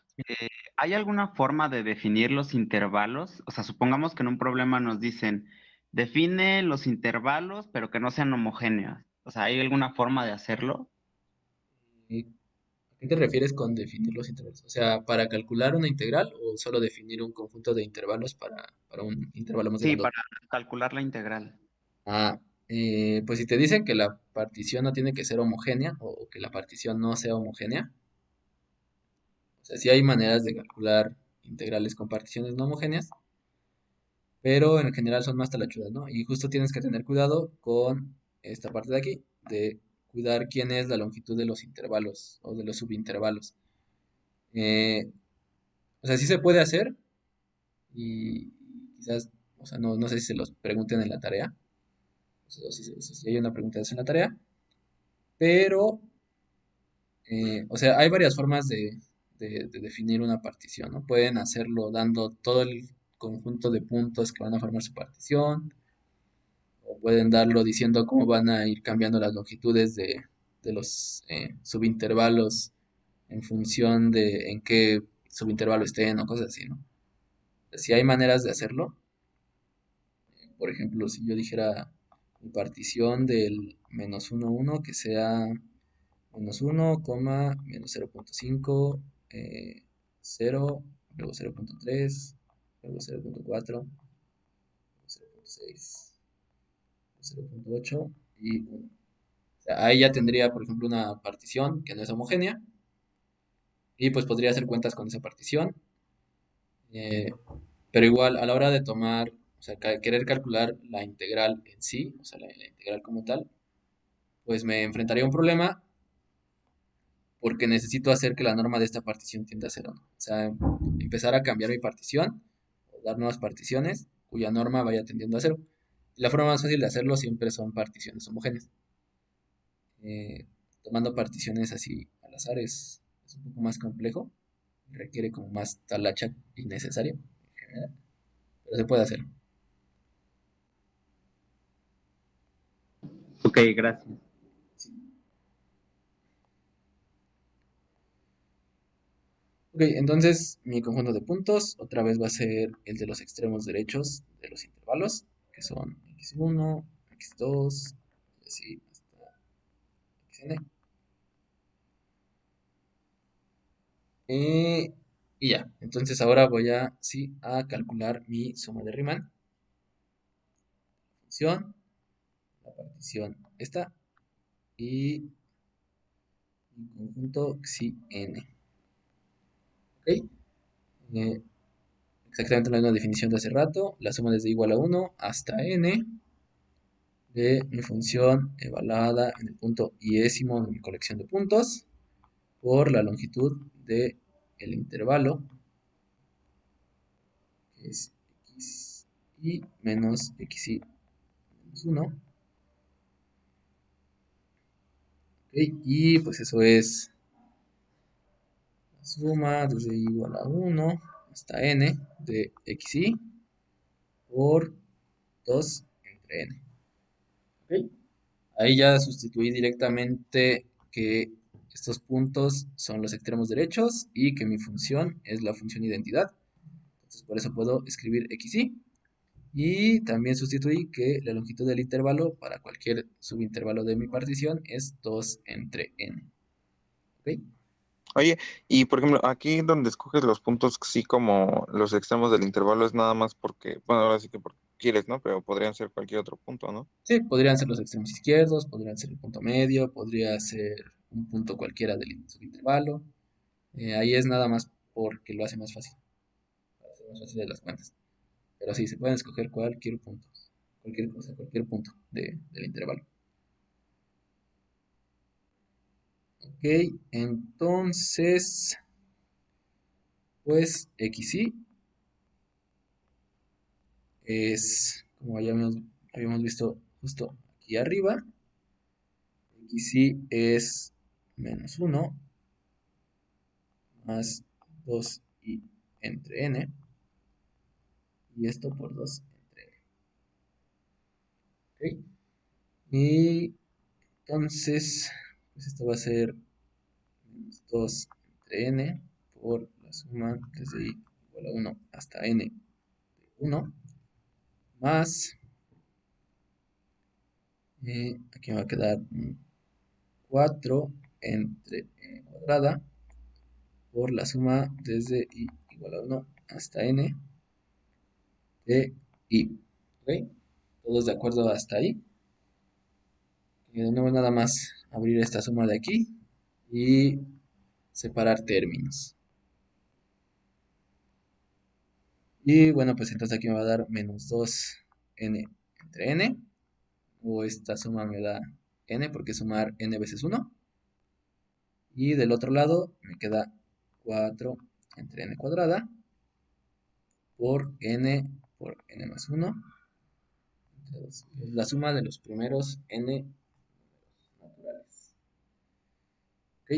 ¿Hay alguna forma de definir los intervalos? O sea, supongamos que en un problema nos dicen, define los intervalos, pero que no sean homogéneos. O sea, ¿hay alguna forma de hacerlo? ¿A qué te refieres con definir los intervalos? O sea, ¿para calcular una integral o solo definir un conjunto de intervalos para un intervalo más Sí, grande? para calcular la integral. Pues si te dicen que la partición no tiene que ser homogénea o que la partición no sea homogénea, o sea, sí hay maneras de calcular integrales con particiones no homogéneas, pero en general son más talachudas, ¿no? Y justo tienes que tener cuidado con esta parte de aquí, de cuidar quién es la longitud de los intervalos o de los subintervalos. O sea, sí se puede hacer y quizás, o sea, no sé si se los pregunten en la tarea, o si hay una pregunta de eso en la tarea, pero, o sea, hay varias formas de definir una partición, ¿no? Pueden hacerlo dando todo el conjunto de puntos que van a formar su partición, o pueden darlo diciendo cómo van a ir cambiando las longitudes de los subintervalos en función de en qué subintervalo estén o cosas así, ¿no? Si hay maneras de hacerlo, por ejemplo, si yo dijera mi partición del menos 1, 1, que sea menos 1, menos 0.5, 0, luego 0.3, luego 0.4, 0.6, 0.8 y 1. O sea, ahí ya tendría, por ejemplo, una partición que no es homogénea y pues podría hacer cuentas con esa partición. Pero igual a la hora de tomar, o sea, querer calcular la integral en sí, o sea, la integral como tal, pues me enfrentaría a un problema porque necesito hacer que la norma de esta partición tienda a cero, ¿no? O sea, empezar a cambiar mi partición o dar nuevas particiones cuya norma vaya tendiendo a cero. Y la forma más fácil de hacerlo siempre son particiones homogéneas. Tomando particiones así al azar es un poco más complejo, requiere como más talacha innecesaria en general, pero se puede hacer. Ok, gracias. Ok, entonces mi conjunto de puntos otra vez va a ser el de los extremos derechos de los intervalos, que son x1, x2, y así hasta xn. Y ya, entonces ahora voy a, sí, a calcular mi suma de Riemann. Función, la partición esta, y mi conjunto xn. Ok, exactamente la misma definición de hace rato, la suma desde igual a 1 hasta n de mi función evaluada en el punto iésimo de mi colección de puntos por la longitud del intervalo, que es xi menos xi menos 1. Okay, y pues eso es la suma desde igual a 1 hasta n de xi por 2 entre n. Okay. Ahí ya sustituí directamente que estos puntos son los extremos derechos y que mi función es la función identidad. Entonces por eso puedo escribir xi. Y también sustituí que la longitud del intervalo para cualquier subintervalo de mi partición es 2 entre n. ¿Ok? Oye, y por ejemplo, aquí donde escoges los puntos, sí, como los extremos del intervalo es nada más porque, bueno, ahora sí que porque quieres, ¿no? Pero podrían ser cualquier otro punto, ¿no? Sí, podrían ser los extremos izquierdos, podrían ser el punto medio, podría ser un punto cualquiera del subintervalo. Ahí es nada más porque lo hace más fácil, para hacer más fácil de las cuentas. Pero sí, se pueden escoger cualquier punto, cualquier cosa, cualquier punto del intervalo. Ok, entonces, pues xi es, como ya habíamos visto justo aquí arriba, xi es menos 1 más 2i entre n, y esto por 2 entre n. ¿Ok? Y entonces, pues esto va a ser menos 2 entre n por la suma desde i igual a 1 hasta n de 1 más, aquí me va a quedar 4 entre n cuadrada por la suma desde i igual a 1 hasta n de i. ¿Ok? ¿Todos de acuerdo hasta ahí? Y de nuevo nada más abrir esta suma de aquí y separar términos. Y bueno, pues entonces aquí me va a dar menos 2n entre n, o esta suma me da n porque es sumar n veces 1. Y del otro lado me queda 4 entre n cuadrada por n más 1. Es la suma de los primeros n naturales. ¿Ok?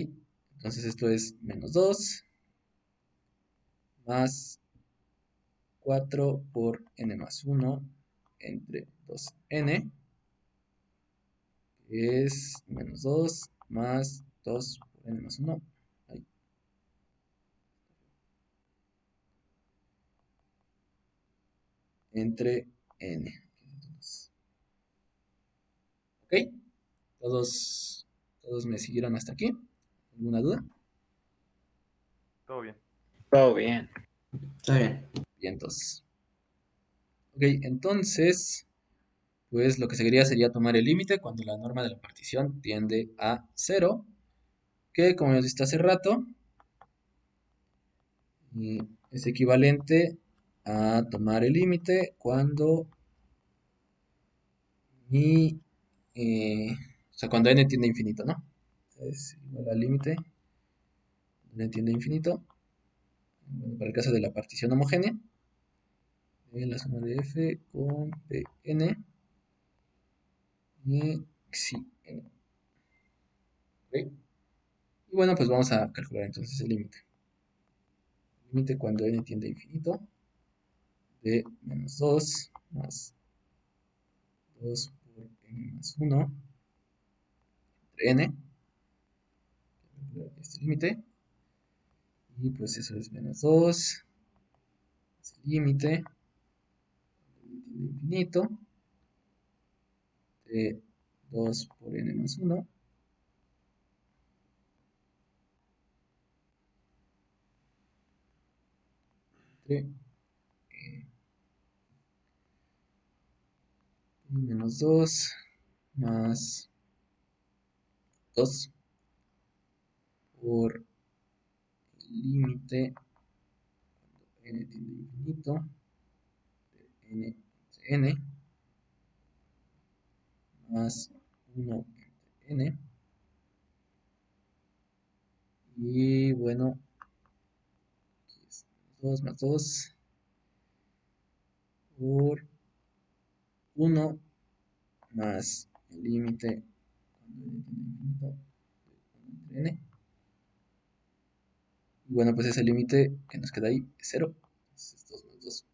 Entonces esto es menos 2 más 4 por n más 1 entre 2n, que es menos 2 más 2 por n más 1. Ahí. Entre n. ¿Ok? ¿Todos me siguieron hasta aquí? ¿Alguna duda? Todo bien. Todo bien. Está bien. Vientos. Ok, entonces, pues lo que seguiría sería tomar el límite cuando la norma de la partición tiende a 0, que como hemos visto hace rato, es equivalente a tomar el límite cuando o sea, cuando n tiende a infinito, ¿no? Es igual al límite, n tiende a infinito. Bueno, para el caso de la partición homogénea, la suma de f con pn y xi n. ¿Ok? Y bueno, pues vamos a calcular entonces el límite. El límite cuando n tiende a infinito de menos 2 más 2 por n más 1 entre n, este límite, y pues eso es menos 2, es el límite de infinito de 2 por n más 1 entre menos 2 más 2 por el límite cuando n tiende a infinito de n entre n más 1 entre n. Y bueno, aquí es 2 más 2 por 1 más el límite cuando n tiende a infinito de 1 entre n. Y bueno, pues ese límite que nos queda ahí es 0. Entonces 2 más 2,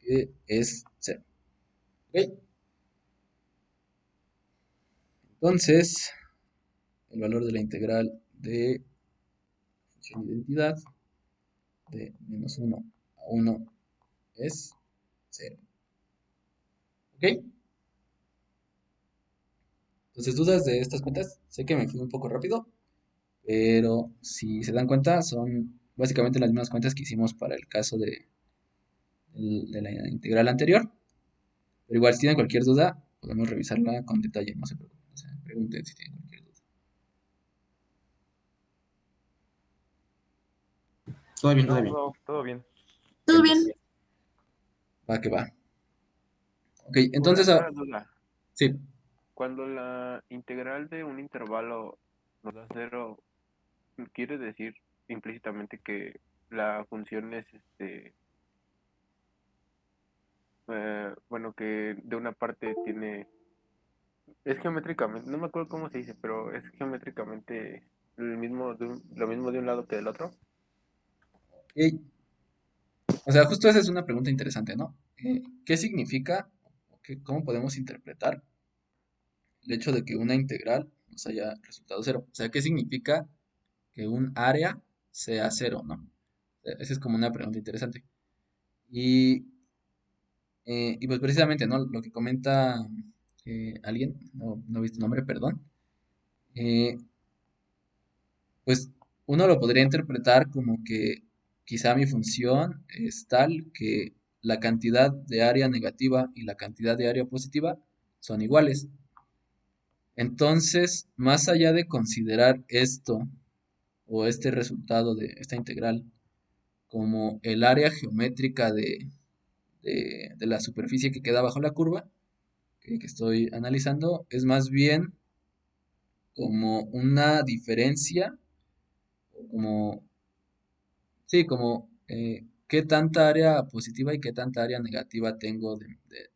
que es 0. ¿Ok? Entonces, el valor de la integral de función de identidad de menos 1 a 1 es 0. ¿Ok? Entonces, ¿dudas de estas cuentas? Sé que me fui un poco rápido, pero si se dan cuenta, son básicamente las mismas cuentas que hicimos para el caso de la integral anterior. Pero igual, si tienen cualquier duda, podemos revisarla con detalle, no se preocupen. O sea, pregunten si tienen cualquier duda. Todo bien, No, todo bien. no, todo bien. ¿Todo bien? Va que va. Ok, Una, entonces, una duda. sí. Cuando la integral de un intervalo nos da 0, quiere decir implícitamente que la función es bueno, que de una parte es geométricamente, no me acuerdo cómo se dice, pero es geométricamente lo mismo de un lado que del otro. Ok. O sea, justo esa es una pregunta interesante, ¿no? ¿Qué significa, cómo podemos interpretar el hecho de que una integral nos haya resultado 0? O sea, ¿qué significa que un área sea 0, ¿no? Esa es como una pregunta interesante. Y, y pues precisamente, ¿no? Lo que comenta alguien, no he visto el nombre, perdón, eh, pues uno lo podría interpretar como que quizá mi función es tal que la cantidad de área negativa y la cantidad de área positiva son iguales. Entonces, más allá de considerar esto o este resultado de esta integral como el área geométrica de la superficie que queda bajo la curva que estoy analizando, es más bien como una diferencia, o como, sí, como qué tanta área positiva y qué tanta área negativa tengo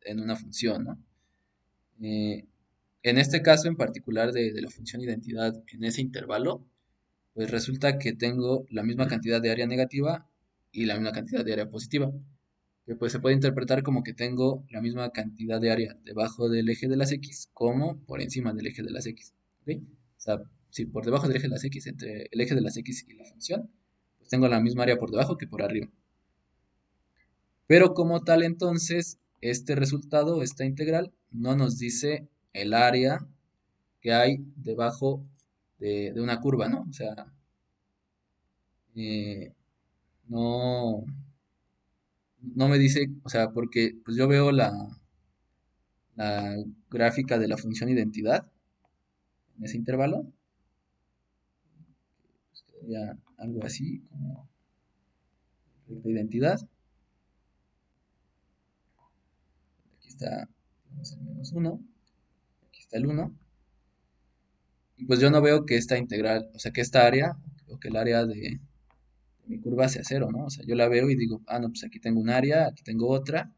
en una función, ¿no? Eh, en este caso en particular de la función identidad en ese intervalo, pues resulta que tengo la misma cantidad de área negativa y la misma cantidad de área positiva, que pues se puede interpretar como que tengo la misma cantidad de área debajo del eje de las X como por encima del eje de las X. ¿Ok? O sea, si por debajo del eje de las X, entre el eje de las X y la función, pues tengo la misma área por debajo que por arriba. Pero como tal entonces, este resultado, esta integral, no nos dice el área que hay debajo de una curva, ¿no? O sea, no, no me dice, o sea, porque pues yo veo la gráfica de la función identidad en ese intervalo, pues, quedaría algo así como recta identidad. Aquí está, tenemos el menos 1, aquí está el 1. Y pues yo no veo que esta integral, o sea, que esta área, o que el área de mi curva sea cero, ¿no? O sea, yo la veo y digo, ah, no, pues aquí tengo un área, aquí tengo otra.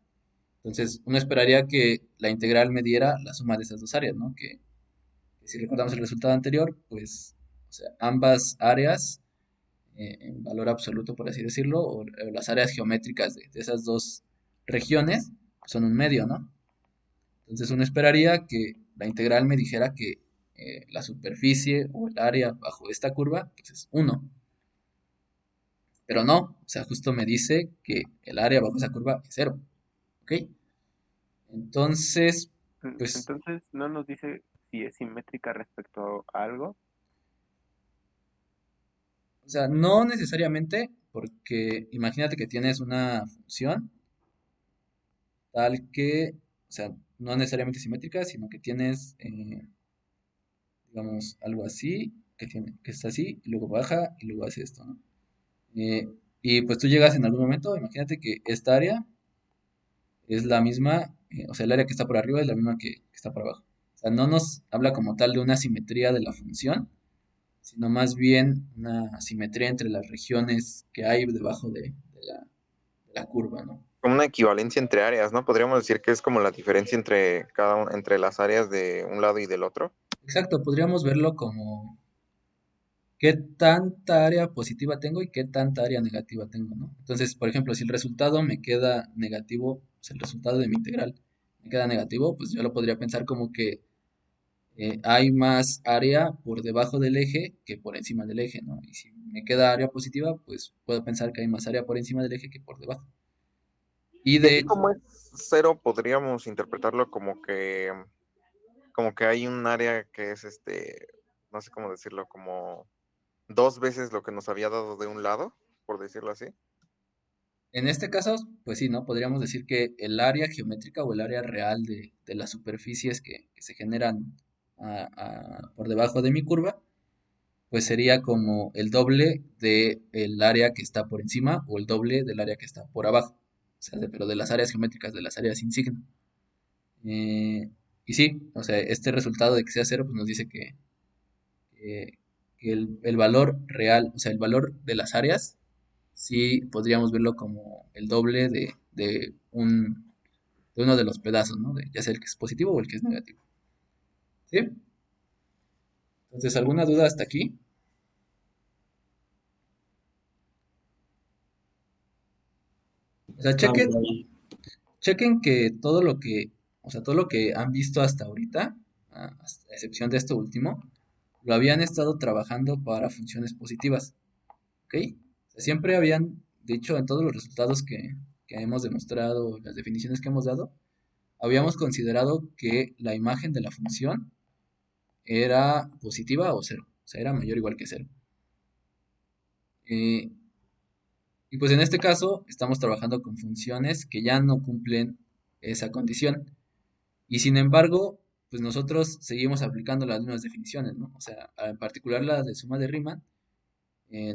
Entonces, uno esperaría que la integral me diera la suma de esas dos áreas, ¿no? Que si recordamos el resultado anterior, pues, o sea, ambas áreas en valor absoluto, por así decirlo, o las áreas geométricas de esas dos regiones son un medio, ¿no? Entonces uno esperaría que la integral me dijera que la superficie o el área bajo esta curva pues es 1. Pero no, o sea, justo me dice que el área bajo esa curva es 0. ¿Ok? Entonces, pues, Entonces, ¿no nos dice si es simétrica respecto a algo? o sea, no necesariamente, porque imagínate que tienes una función tal que, o sea, no necesariamente simétrica, sino que tienes, digamos, algo así, que está así, y luego baja, y luego hace esto, ¿no? Eh, y pues tú llegas en algún momento, imagínate que esta área es la misma, o sea, el área que está por arriba es la misma que está por abajo. O sea, no nos habla como tal de una simetría de la función, sino más bien una simetría entre las regiones que hay debajo de la curva, ¿no? Como una equivalencia entre áreas, ¿no? Podríamos decir que es como la diferencia entre entre las áreas de un lado y del otro. Exacto, podríamos verlo como qué tanta área positiva tengo y qué tanta área negativa tengo, ¿no? Entonces, por ejemplo, si el resultado me queda negativo, pues el resultado de mi integral me queda negativo, pues yo lo podría pensar como que hay más área por debajo del eje que por encima del eje, ¿no? Y si me queda área positiva, pues puedo pensar que hay más área por encima del eje que por debajo. Y Y de aquí hecho, como es cero, podríamos interpretarlo como que hay un área que es no sé cómo decirlo, como dos veces lo que nos había dado de un lado, por decirlo así. en este caso, pues sí, ¿no? Podríamos decir que el área geométrica o el área real de las superficies que se generan por debajo de mi curva, pues sería como el doble del área que está por encima o el doble del área que está por abajo. O sea, pero de las áreas geométricas, de las áreas sin signo. Eh, y sí, o sea, este resultado de que sea cero, pues nos dice que- que el valor real, o sea, el valor de las áreas, sí podríamos verlo como el doble de uno de los pedazos, ¿no? Ya sea el que es positivo o el que es negativo. ¿Sí? Entonces, ¿alguna duda hasta aquí? O sea, chequen que todo lo que, o sea, todo lo que han visto hasta ahorita, a excepción de esto último, lo habían estado trabajando para funciones positivas. ¿Ok? O sea, siempre habían, de hecho, en todos los resultados que hemos demostrado, las definiciones que hemos dado, habíamos considerado que la imagen de la función era positiva o cero. O sea, era mayor o igual que cero. Eh, y pues en este caso estamos trabajando con funciones que ya no cumplen esa condición. Y sin embargo, pues nosotros seguimos aplicando las mismas definiciones, ¿no? O sea, en particular la de suma de Riemann,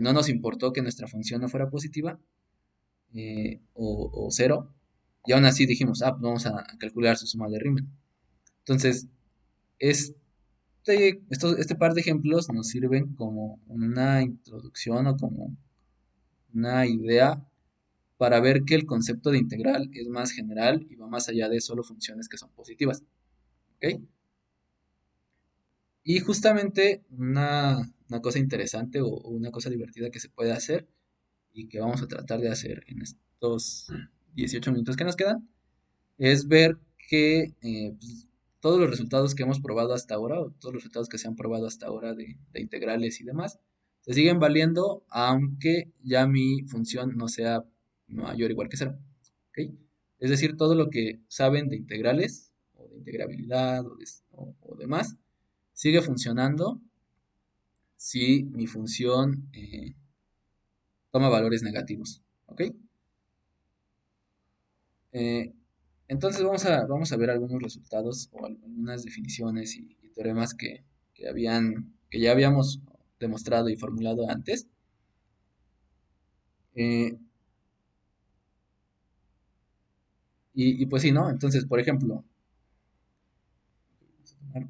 no nos importó que nuestra función no fuera positiva o cero, y aún así dijimos, ah, pues vamos a calcular su suma de Riemann. Entonces, este par de ejemplos nos sirven como una introducción o como una idea para ver que el concepto de integral es más general y va más allá de solo funciones que son positivas. ¿Ok? Y justamente una cosa interesante o una cosa divertida que se puede hacer y que vamos a tratar de hacer en estos 18 minutos que nos quedan es ver que pues, todos los resultados que hemos probado hasta ahora, o todos los resultados que se han probado hasta ahora de integrales y demás, se siguen valiendo aunque ya mi función no sea mayor o igual que cero. ¿Ok? Es decir, todo lo que saben de integrales o de integrabilidad o demás sigue funcionando si mi función toma valores negativos, ¿ok? Entonces vamos a ver algunos resultados o algunas definiciones y teoremas que ya habíamos demostrado y formulado antes. Y pues sí, ¿no? Entonces, por ejemplo, vamos a tomar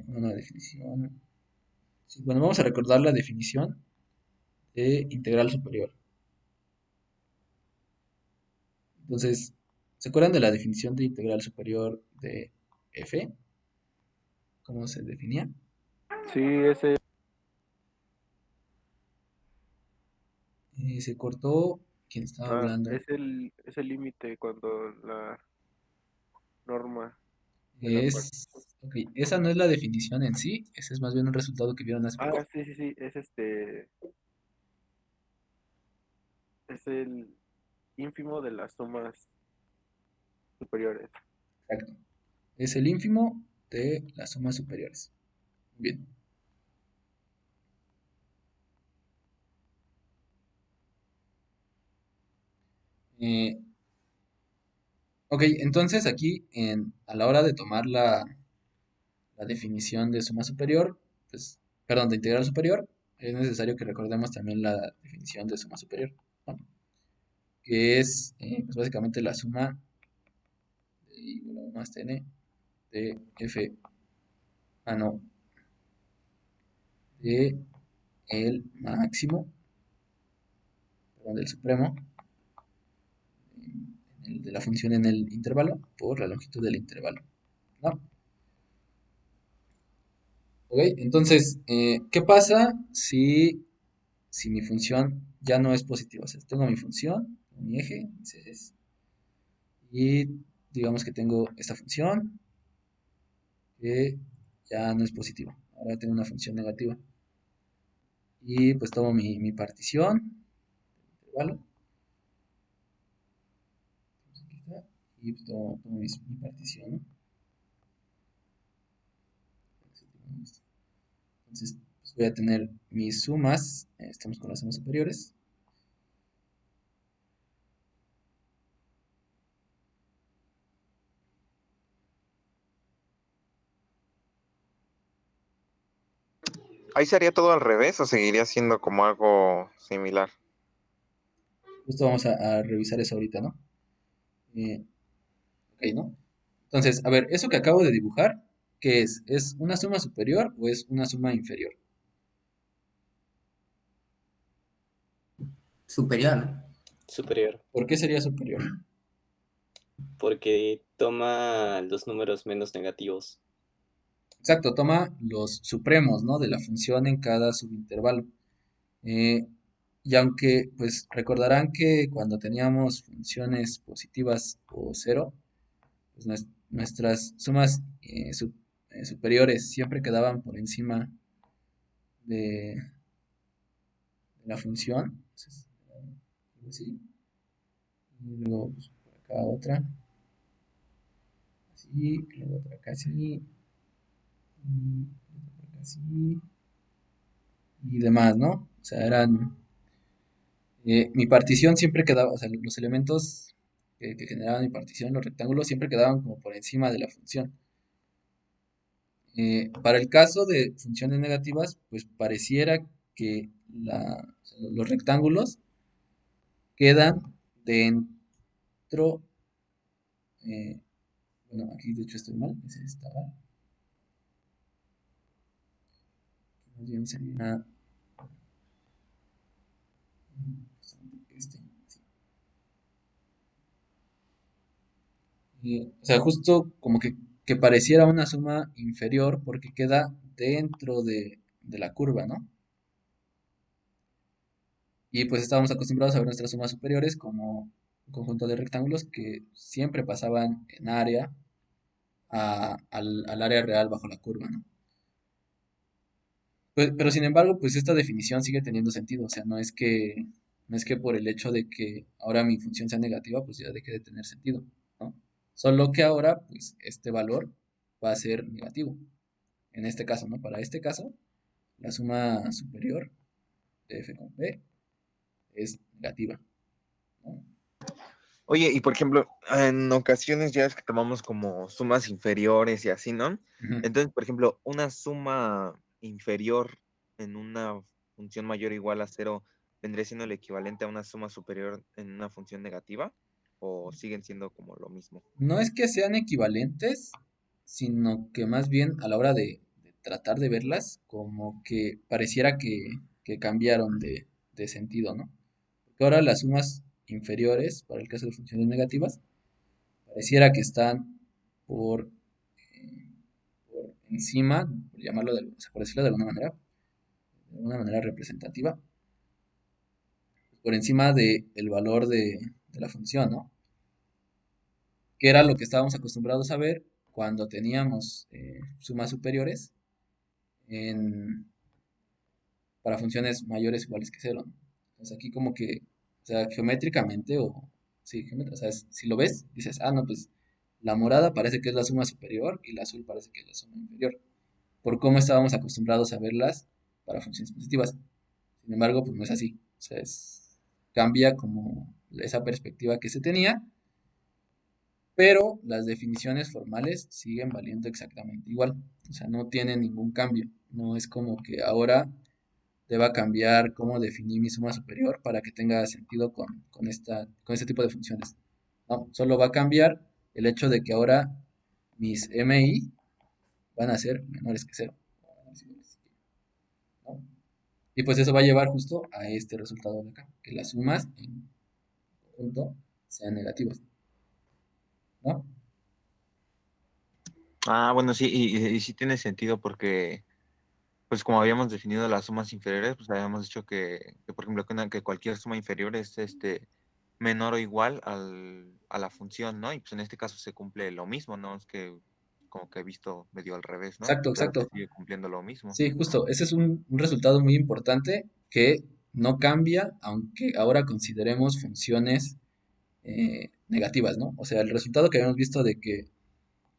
una definición. Sí, bueno, vamos a recordar la definición de integral superior. Entonces, ¿se acuerdan de la definición de integral superior de f? ¿Cómo se definía? Sí, ese. Se cortó quien estaba hablando. Es el límite cuando la norma de la parte. Ok, esa no es la definición en sí, ese es más bien un resultado que vieron hace poco. Sí, es es el ínfimo de las sumas superiores. Exacto. Es el ínfimo de las sumas superiores. Bien. Ok, entonces aquí a la hora de tomar la definición de suma superior, pues, perdón, de integral superior, es necesario que recordemos también la definición de suma superior, ¿no? Que es pues básicamente la suma de I igual a 1 hasta n de f, no, de el máximo, perdón, del supremo, de la función en el intervalo por la longitud del intervalo, ¿no? Ok, entonces, ¿qué pasa si mi función ya no es positiva? O sea, tengo mi función, mi eje, mis ejes, y digamos que tengo esta función que ya no es positiva. Ahora tengo una función negativa. Y pues tomo mi partición, intervalo, y pues tomo mi partición, ¿no? Entonces, pues voy a tener mis sumas, estamos con las sumas superiores. ¿Ahí sería todo al revés o seguiría siendo como algo similar? Justo vamos a revisar eso ahorita, ¿no? Ok, ¿no? Entonces, a ver, eso que acabo de dibujar, ¿qué es? ¿Es una suma superior o es una suma inferior? Superior, ¿no? Superior, ¿Por qué sería superior? porque toma los números menos negativos. Exacto, toma los supremos, ¿no? De la función en cada subintervalo. Y aunque, pues, recordarán que cuando teníamos funciones positivas o cero, pues nuestras sumas superiores siempre quedaban por encima de la función. Entonces, algo así. Y luego, pues, por acá otra. Así, y luego otra acá así. Y otra por acá así. Y demás, ¿no? O sea, mi partición siempre quedaba, o sea, los elementos que generaban mi partición, los rectángulos, siempre quedaban como por encima de la función. Para el caso de funciones negativas, pues pareciera que o sea, los rectángulos quedan dentro, eh, bueno, aquí de hecho estoy mal, ese estaba, más bien sería este, sí. O sea, justo como que pareciera una suma inferior porque queda dentro de la curva, ¿no? Y pues estábamos acostumbrados a ver nuestras sumas superiores como un conjunto de rectángulos que siempre pasaban en área al área real bajo la curva, ¿no? Pero sin embargo, pues esta definición sigue teniendo sentido, o sea, no es que por el hecho de que ahora mi función sea negativa, pues ya deje de tener sentido, ¿no? Solo que ahora, pues este valor va a ser negativo, en este caso, ¿no? Para este caso, la suma superior de f con p es negativa, ¿no? Oye, y por ejemplo, en ocasiones ya es que tomamos como sumas inferiores y así, ¿no? Ujú. Entonces, por ejemplo, una suma inferior en una función mayor o igual a cero vendría siendo el equivalente a una suma superior en una función negativa, o siguen siendo como lo mismo. No es que sean equivalentes, sino que más bien a la hora de tratar de verlas, como que pareciera que cambiaron de sentido, ¿no? Porque ahora las sumas inferiores, para el caso de funciones negativas, pareciera que están por, por encima, por llamarlo o sea, por decirlo de alguna manera representativa, por encima del valor de la función, ¿no? Que era lo que estábamos acostumbrados a ver cuando teníamos sumas superiores en, para funciones mayores o iguales que cero, ¿no? Entonces aquí como que, o sea, geométricamente sí, o sea, si lo ves, dices, ah, no, pues la morada parece que es la suma superior y la azul parece que es la suma inferior, por cómo estábamos acostumbrados a verlas para funciones positivas. Sin embargo, pues no es así, o sea, cambia como esa perspectiva que se tenía, pero las definiciones formales siguen valiendo exactamente igual. O sea, no tienen ningún cambio. No es como que ahora deba cambiar cómo definí mi suma superior para que tenga sentido con este tipo de funciones. No, solo va a cambiar el hecho de que ahora mis MI van a ser menores que cero. ¿No? Y pues eso va a llevar justo a este resultado de acá, que las sumas en conjunto sean negativas. ¿No? Ah, bueno, sí, y sí tiene sentido porque, pues como habíamos definido las sumas inferiores, pues habíamos dicho que, por ejemplo, que cualquier suma inferior es menor o igual a la función, ¿no? Y pues en este caso se cumple lo mismo, ¿no? Es que como que he visto medio al revés, ¿no? Exacto, Pero se exacto. sigue cumpliendo lo mismo. Sí, justo, ese es un resultado muy importante que no cambia, aunque ahora consideremos funciones negativas, ¿no? O sea, el resultado que habíamos visto de que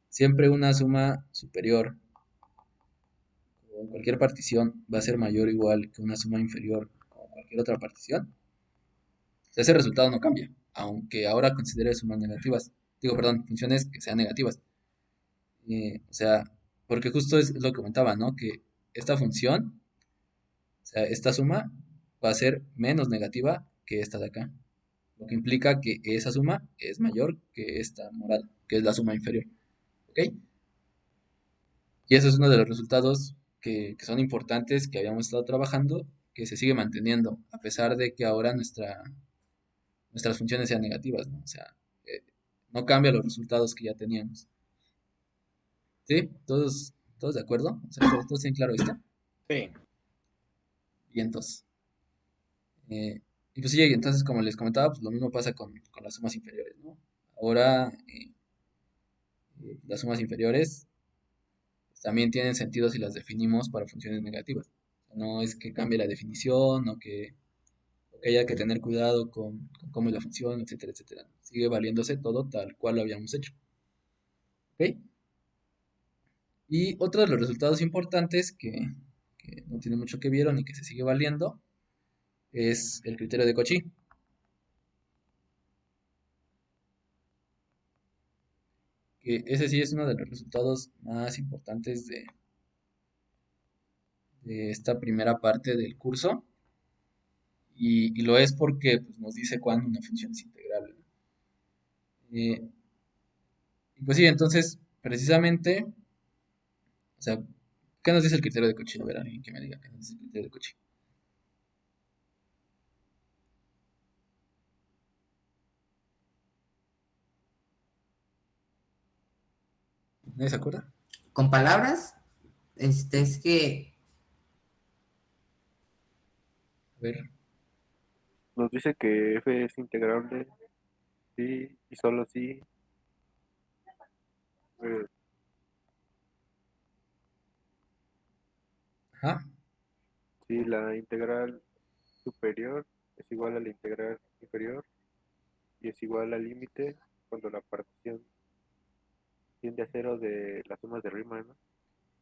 siempre una suma superior con cualquier partición va a ser mayor o igual que una suma inferior con cualquier otra partición, ese resultado no cambia, aunque ahora considere sumas negativas. Digo, perdón, funciones que sean negativas. O sea, porque justo es lo que comentaba, ¿no? Que esta función, o sea, esta suma va a ser menos negativa que esta de acá. Lo que implica que esa suma es mayor que esta morada, que es la suma inferior. ¿Ok? Y eso es uno de los resultados que son importantes, que habíamos estado trabajando, que se sigue manteniendo, a pesar de que ahora nuestras funciones sean negativas, ¿no? O sea, no cambia los resultados que ya teníamos. ¿Sí? ¿Todos de acuerdo? O sea, ¿todos tienen claro esto? Sí. Y entonces. Y pues sí, entonces como les comentaba, pues lo mismo pasa con las sumas inferiores, ¿no? Ahora las sumas inferiores pues, también tienen sentido si las definimos para funciones negativas. O sea, no es que cambie la definición o que haya que tener cuidado con cómo es la función, etcétera, etcétera. Sigue valiéndose todo tal cual lo habíamos hecho. ¿Ok? Y otro de los resultados importantes que no tiene mucho que ver y que se sigue valiendo es el criterio de Cauchy. Que ese sí es uno de los resultados más importantes de esta primera parte del curso. Y lo es porque pues, nos dice cuándo una función es integrable. Y pues sí, entonces, precisamente, o sea, ¿qué nos dice el criterio de Cauchy? A ver, alguien que me diga qué nos dice el criterio de Cauchy. ¿Nadie se acuerda? Con palabras, es que A ver. Nos dice que f es integrable, sí, y solo sí. eh, Ajá. si la integral superior es igual a la integral inferior y es igual al límite cuando la partición tiende a cero de las sumas de Riemann, ¿no?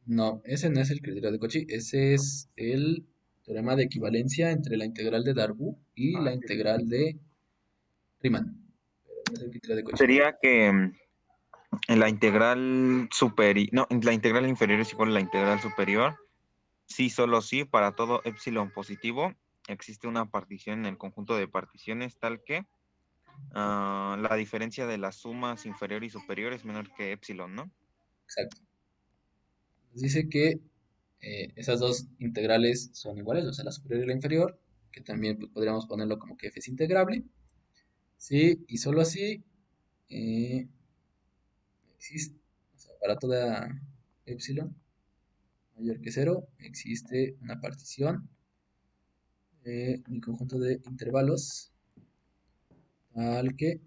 No, ese no es el criterio de Cauchy, ese es el teorema de equivalencia entre la integral de Darboux y la integral de Riemann. Pero no es el criterio de Cauchy. Sería que la integral superior, no, la integral inferior es igual a la integral superior. Sí, solo sí, para todo epsilon positivo existe una partición en el conjunto de particiones tal que la diferencia de las sumas inferior y superior es menor que epsilon, ¿no? Exacto. Nos dice que esas dos integrales son iguales, o sea, la superior y la inferior, que también pues, podríamos ponerlo como que f es integrable. Sí, y solo así existe, o sea, para toda epsilon mayor que 0 existe una partición de mi conjunto de intervalos tal que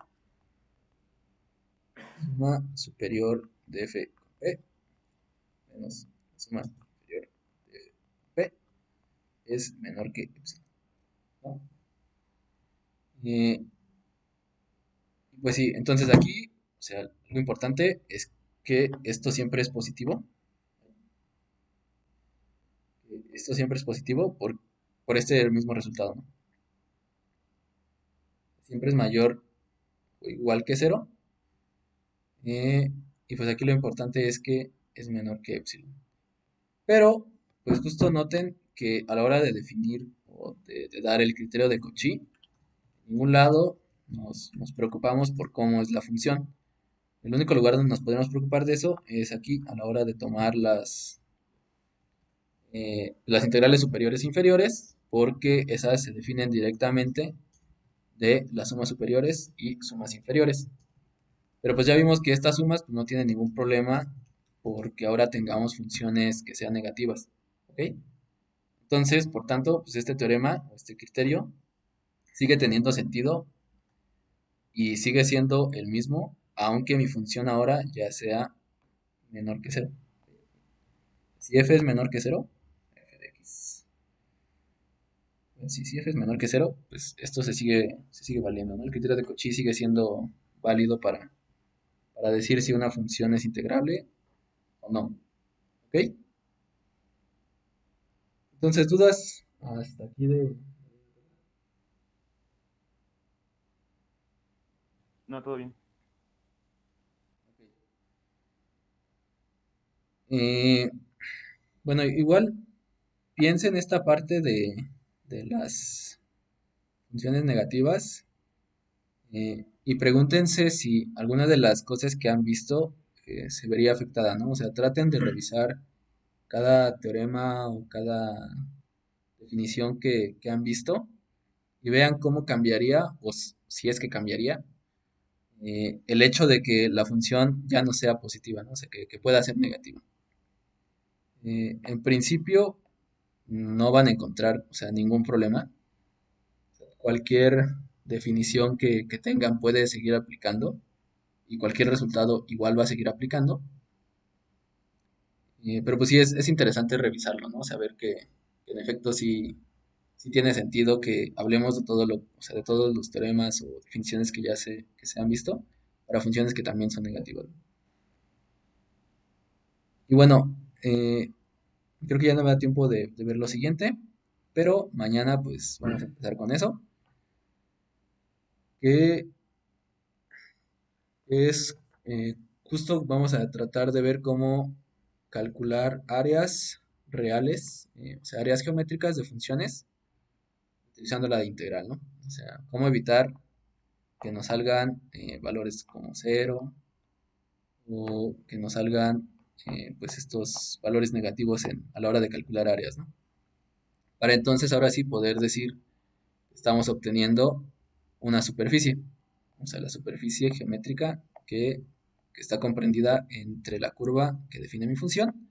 suma superior de f con p menos la suma inferior de f con p es menor que epsilon, ¿no? Pues sí, entonces aquí, o sea, lo importante es que esto siempre es positivo. Esto siempre es positivo por este mismo resultado, ¿no? Siempre es mayor o igual que 0. Y pues aquí lo importante es que es menor que epsilon. Pero, pues justo noten que a la hora de definir o de dar el criterio de Cauchy, en ningún lado nos preocupamos por cómo es la función. El único lugar donde nos podemos preocupar de eso es aquí a la hora de tomar las integrales superiores e inferiores, porque esas se definen directamente de las sumas superiores y sumas inferiores. Pero pues ya vimos que estas sumas pues, no tienen ningún problema porque ahora tengamos funciones que sean negativas. ¿Ok? Entonces, por tanto, pues este teorema, este criterio, sigue teniendo sentido y sigue siendo el mismo, aunque mi función ahora ya sea menor que 0. Si f es menor que 0, f de x. Si f es menor que 0, pues esto se sigue valiendo, ¿no? El criterio de Cauchy sigue siendo válido para decir si una función es integrable o no. ¿Ok? Entonces, ¿dudas hasta aquí de...? No, todo bien. Bueno, igual piensen esta parte de las funciones negativas y pregúntense si alguna de las cosas que han visto se vería afectada, ¿no? O sea, traten de revisar cada teorema o cada definición que han visto y vean cómo cambiaría o si es que cambiaría el hecho de que la función ya no sea positiva, ¿no? O sea, que pueda ser negativa. En principio no van a encontrar, o sea, ningún problema. Cualquier definición que tengan puede seguir aplicando y cualquier resultado igual va a seguir aplicando. Pero pues sí es interesante revisarlo, ¿no? Saber que en efecto sí tiene sentido que hablemos de todo o sea, de todos los teoremas o definiciones que ya que se han visto para funciones que también son negativas, ¿no? Y bueno, creo que ya no me da tiempo de ver lo siguiente, pero mañana pues vamos a empezar con eso, que es justo vamos a tratar de ver cómo calcular áreas reales, o sea, áreas geométricas de funciones utilizando la de integral, ¿no? O sea, cómo evitar que nos salgan valores como 0 o que nos salgan pues estos valores negativos a la hora de calcular áreas, ¿no? Para entonces ahora sí poder decir que estamos obteniendo una superficie, o sea, la superficie geométrica que está comprendida entre la curva que define mi función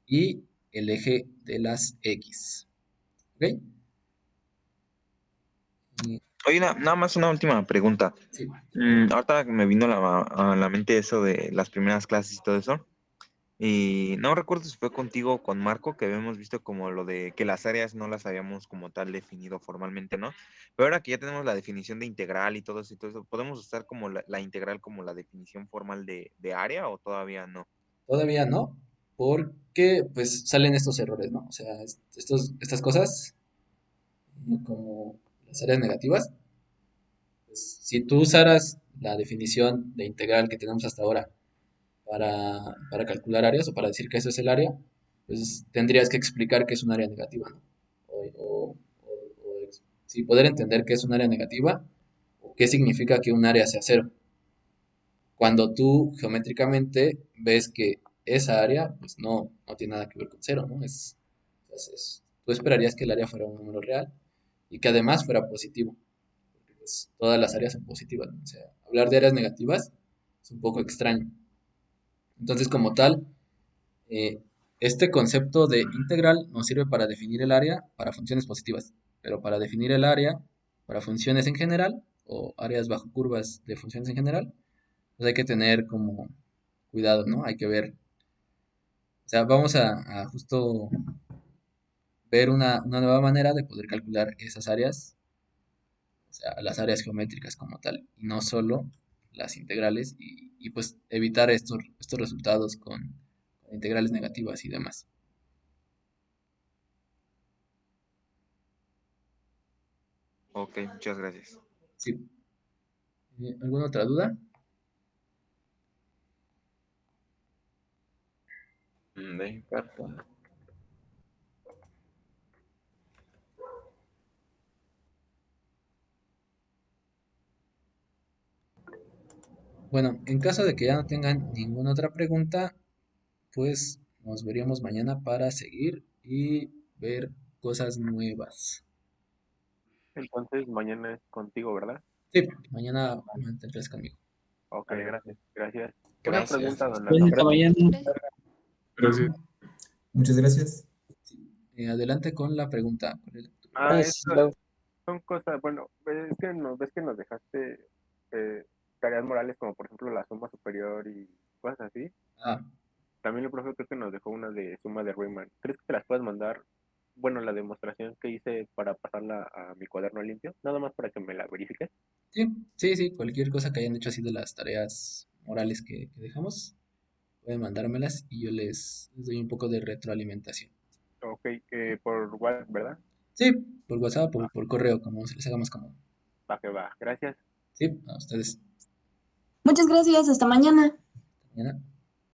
y el eje de las x. ¿Ok? Oye, nada más una última pregunta. Sí. Ahorita me vino a la mente eso de las primeras clases y todo eso. Y no recuerdo si fue contigo o con Marco que habíamos visto como lo de que las áreas no las habíamos como tal definido formalmente, ¿no? Pero ahora que ya tenemos la definición de integral y todo eso, ¿podemos usar como la integral como la definición formal de área o todavía no? Todavía no, porque pues salen estos errores, ¿no? O sea, estas cosas, como las áreas negativas, pues, si tú usaras la definición de integral que tenemos hasta ahora para calcular áreas o para decir que eso es el área, pues tendrías que explicar que es un área negativa, ¿no? Sí, poder entender qué es un área negativa o qué significa que un área sea cero. Cuando tú geométricamente ves que esa área, pues no tiene nada que ver con cero, ¿no? Tú esperarías que el área fuera un número real y que además fuera positivo, porque pues todas las áreas son positivas, ¿no? O sea, hablar de áreas negativas es un poco extraño. Entonces, como tal, eh, este concepto de integral nos sirve para definir el área para funciones positivas, pero para definir el área para funciones en general o áreas bajo curvas de funciones en general, pues hay que tener como cuidado, ¿no? Hay que ver, o sea, vamos a justo ver una nueva manera de poder calcular esas áreas, o sea, las áreas geométricas como tal, y no solo las integrales, y pues evitar estos resultados con integrales negativas y demás. Ok, muchas gracias. Sí. ¿Alguna otra duda? De cartón. Bueno, en caso de que ya no tengan ninguna otra pregunta, pues nos veríamos mañana para seguir y ver cosas nuevas. Entonces, mañana es contigo, ¿verdad? Sí, mañana mantendrás conmigo. Ok, Vale. gracias. Gracias. Una Gracias. pregunta, don Pues hasta Alfonso. mañana. Gracias. Muchas gracias. Adelante con la pregunta. Esto son cosas, bueno, ves que nos dejaste tareas morales como por ejemplo la suma superior y cosas así. Ah, También el profe creo que nos dejó una de suma de Riemann. ¿Crees que te las puedes mandar? Bueno, la demostración que hice para pasarla a mi cuaderno limpio, nada más para que me la verifiques. sí, cualquier cosa que hayan hecho así de las tareas morales que dejamos, pueden mandármelas y yo les doy un poco de retroalimentación. Ok, por WhatsApp, ¿verdad? Sí, por WhatsApp o por correo, como se les haga más cómodo. Va que va, gracias. Sí, a ustedes. Muchas gracias, hasta mañana. Mañana.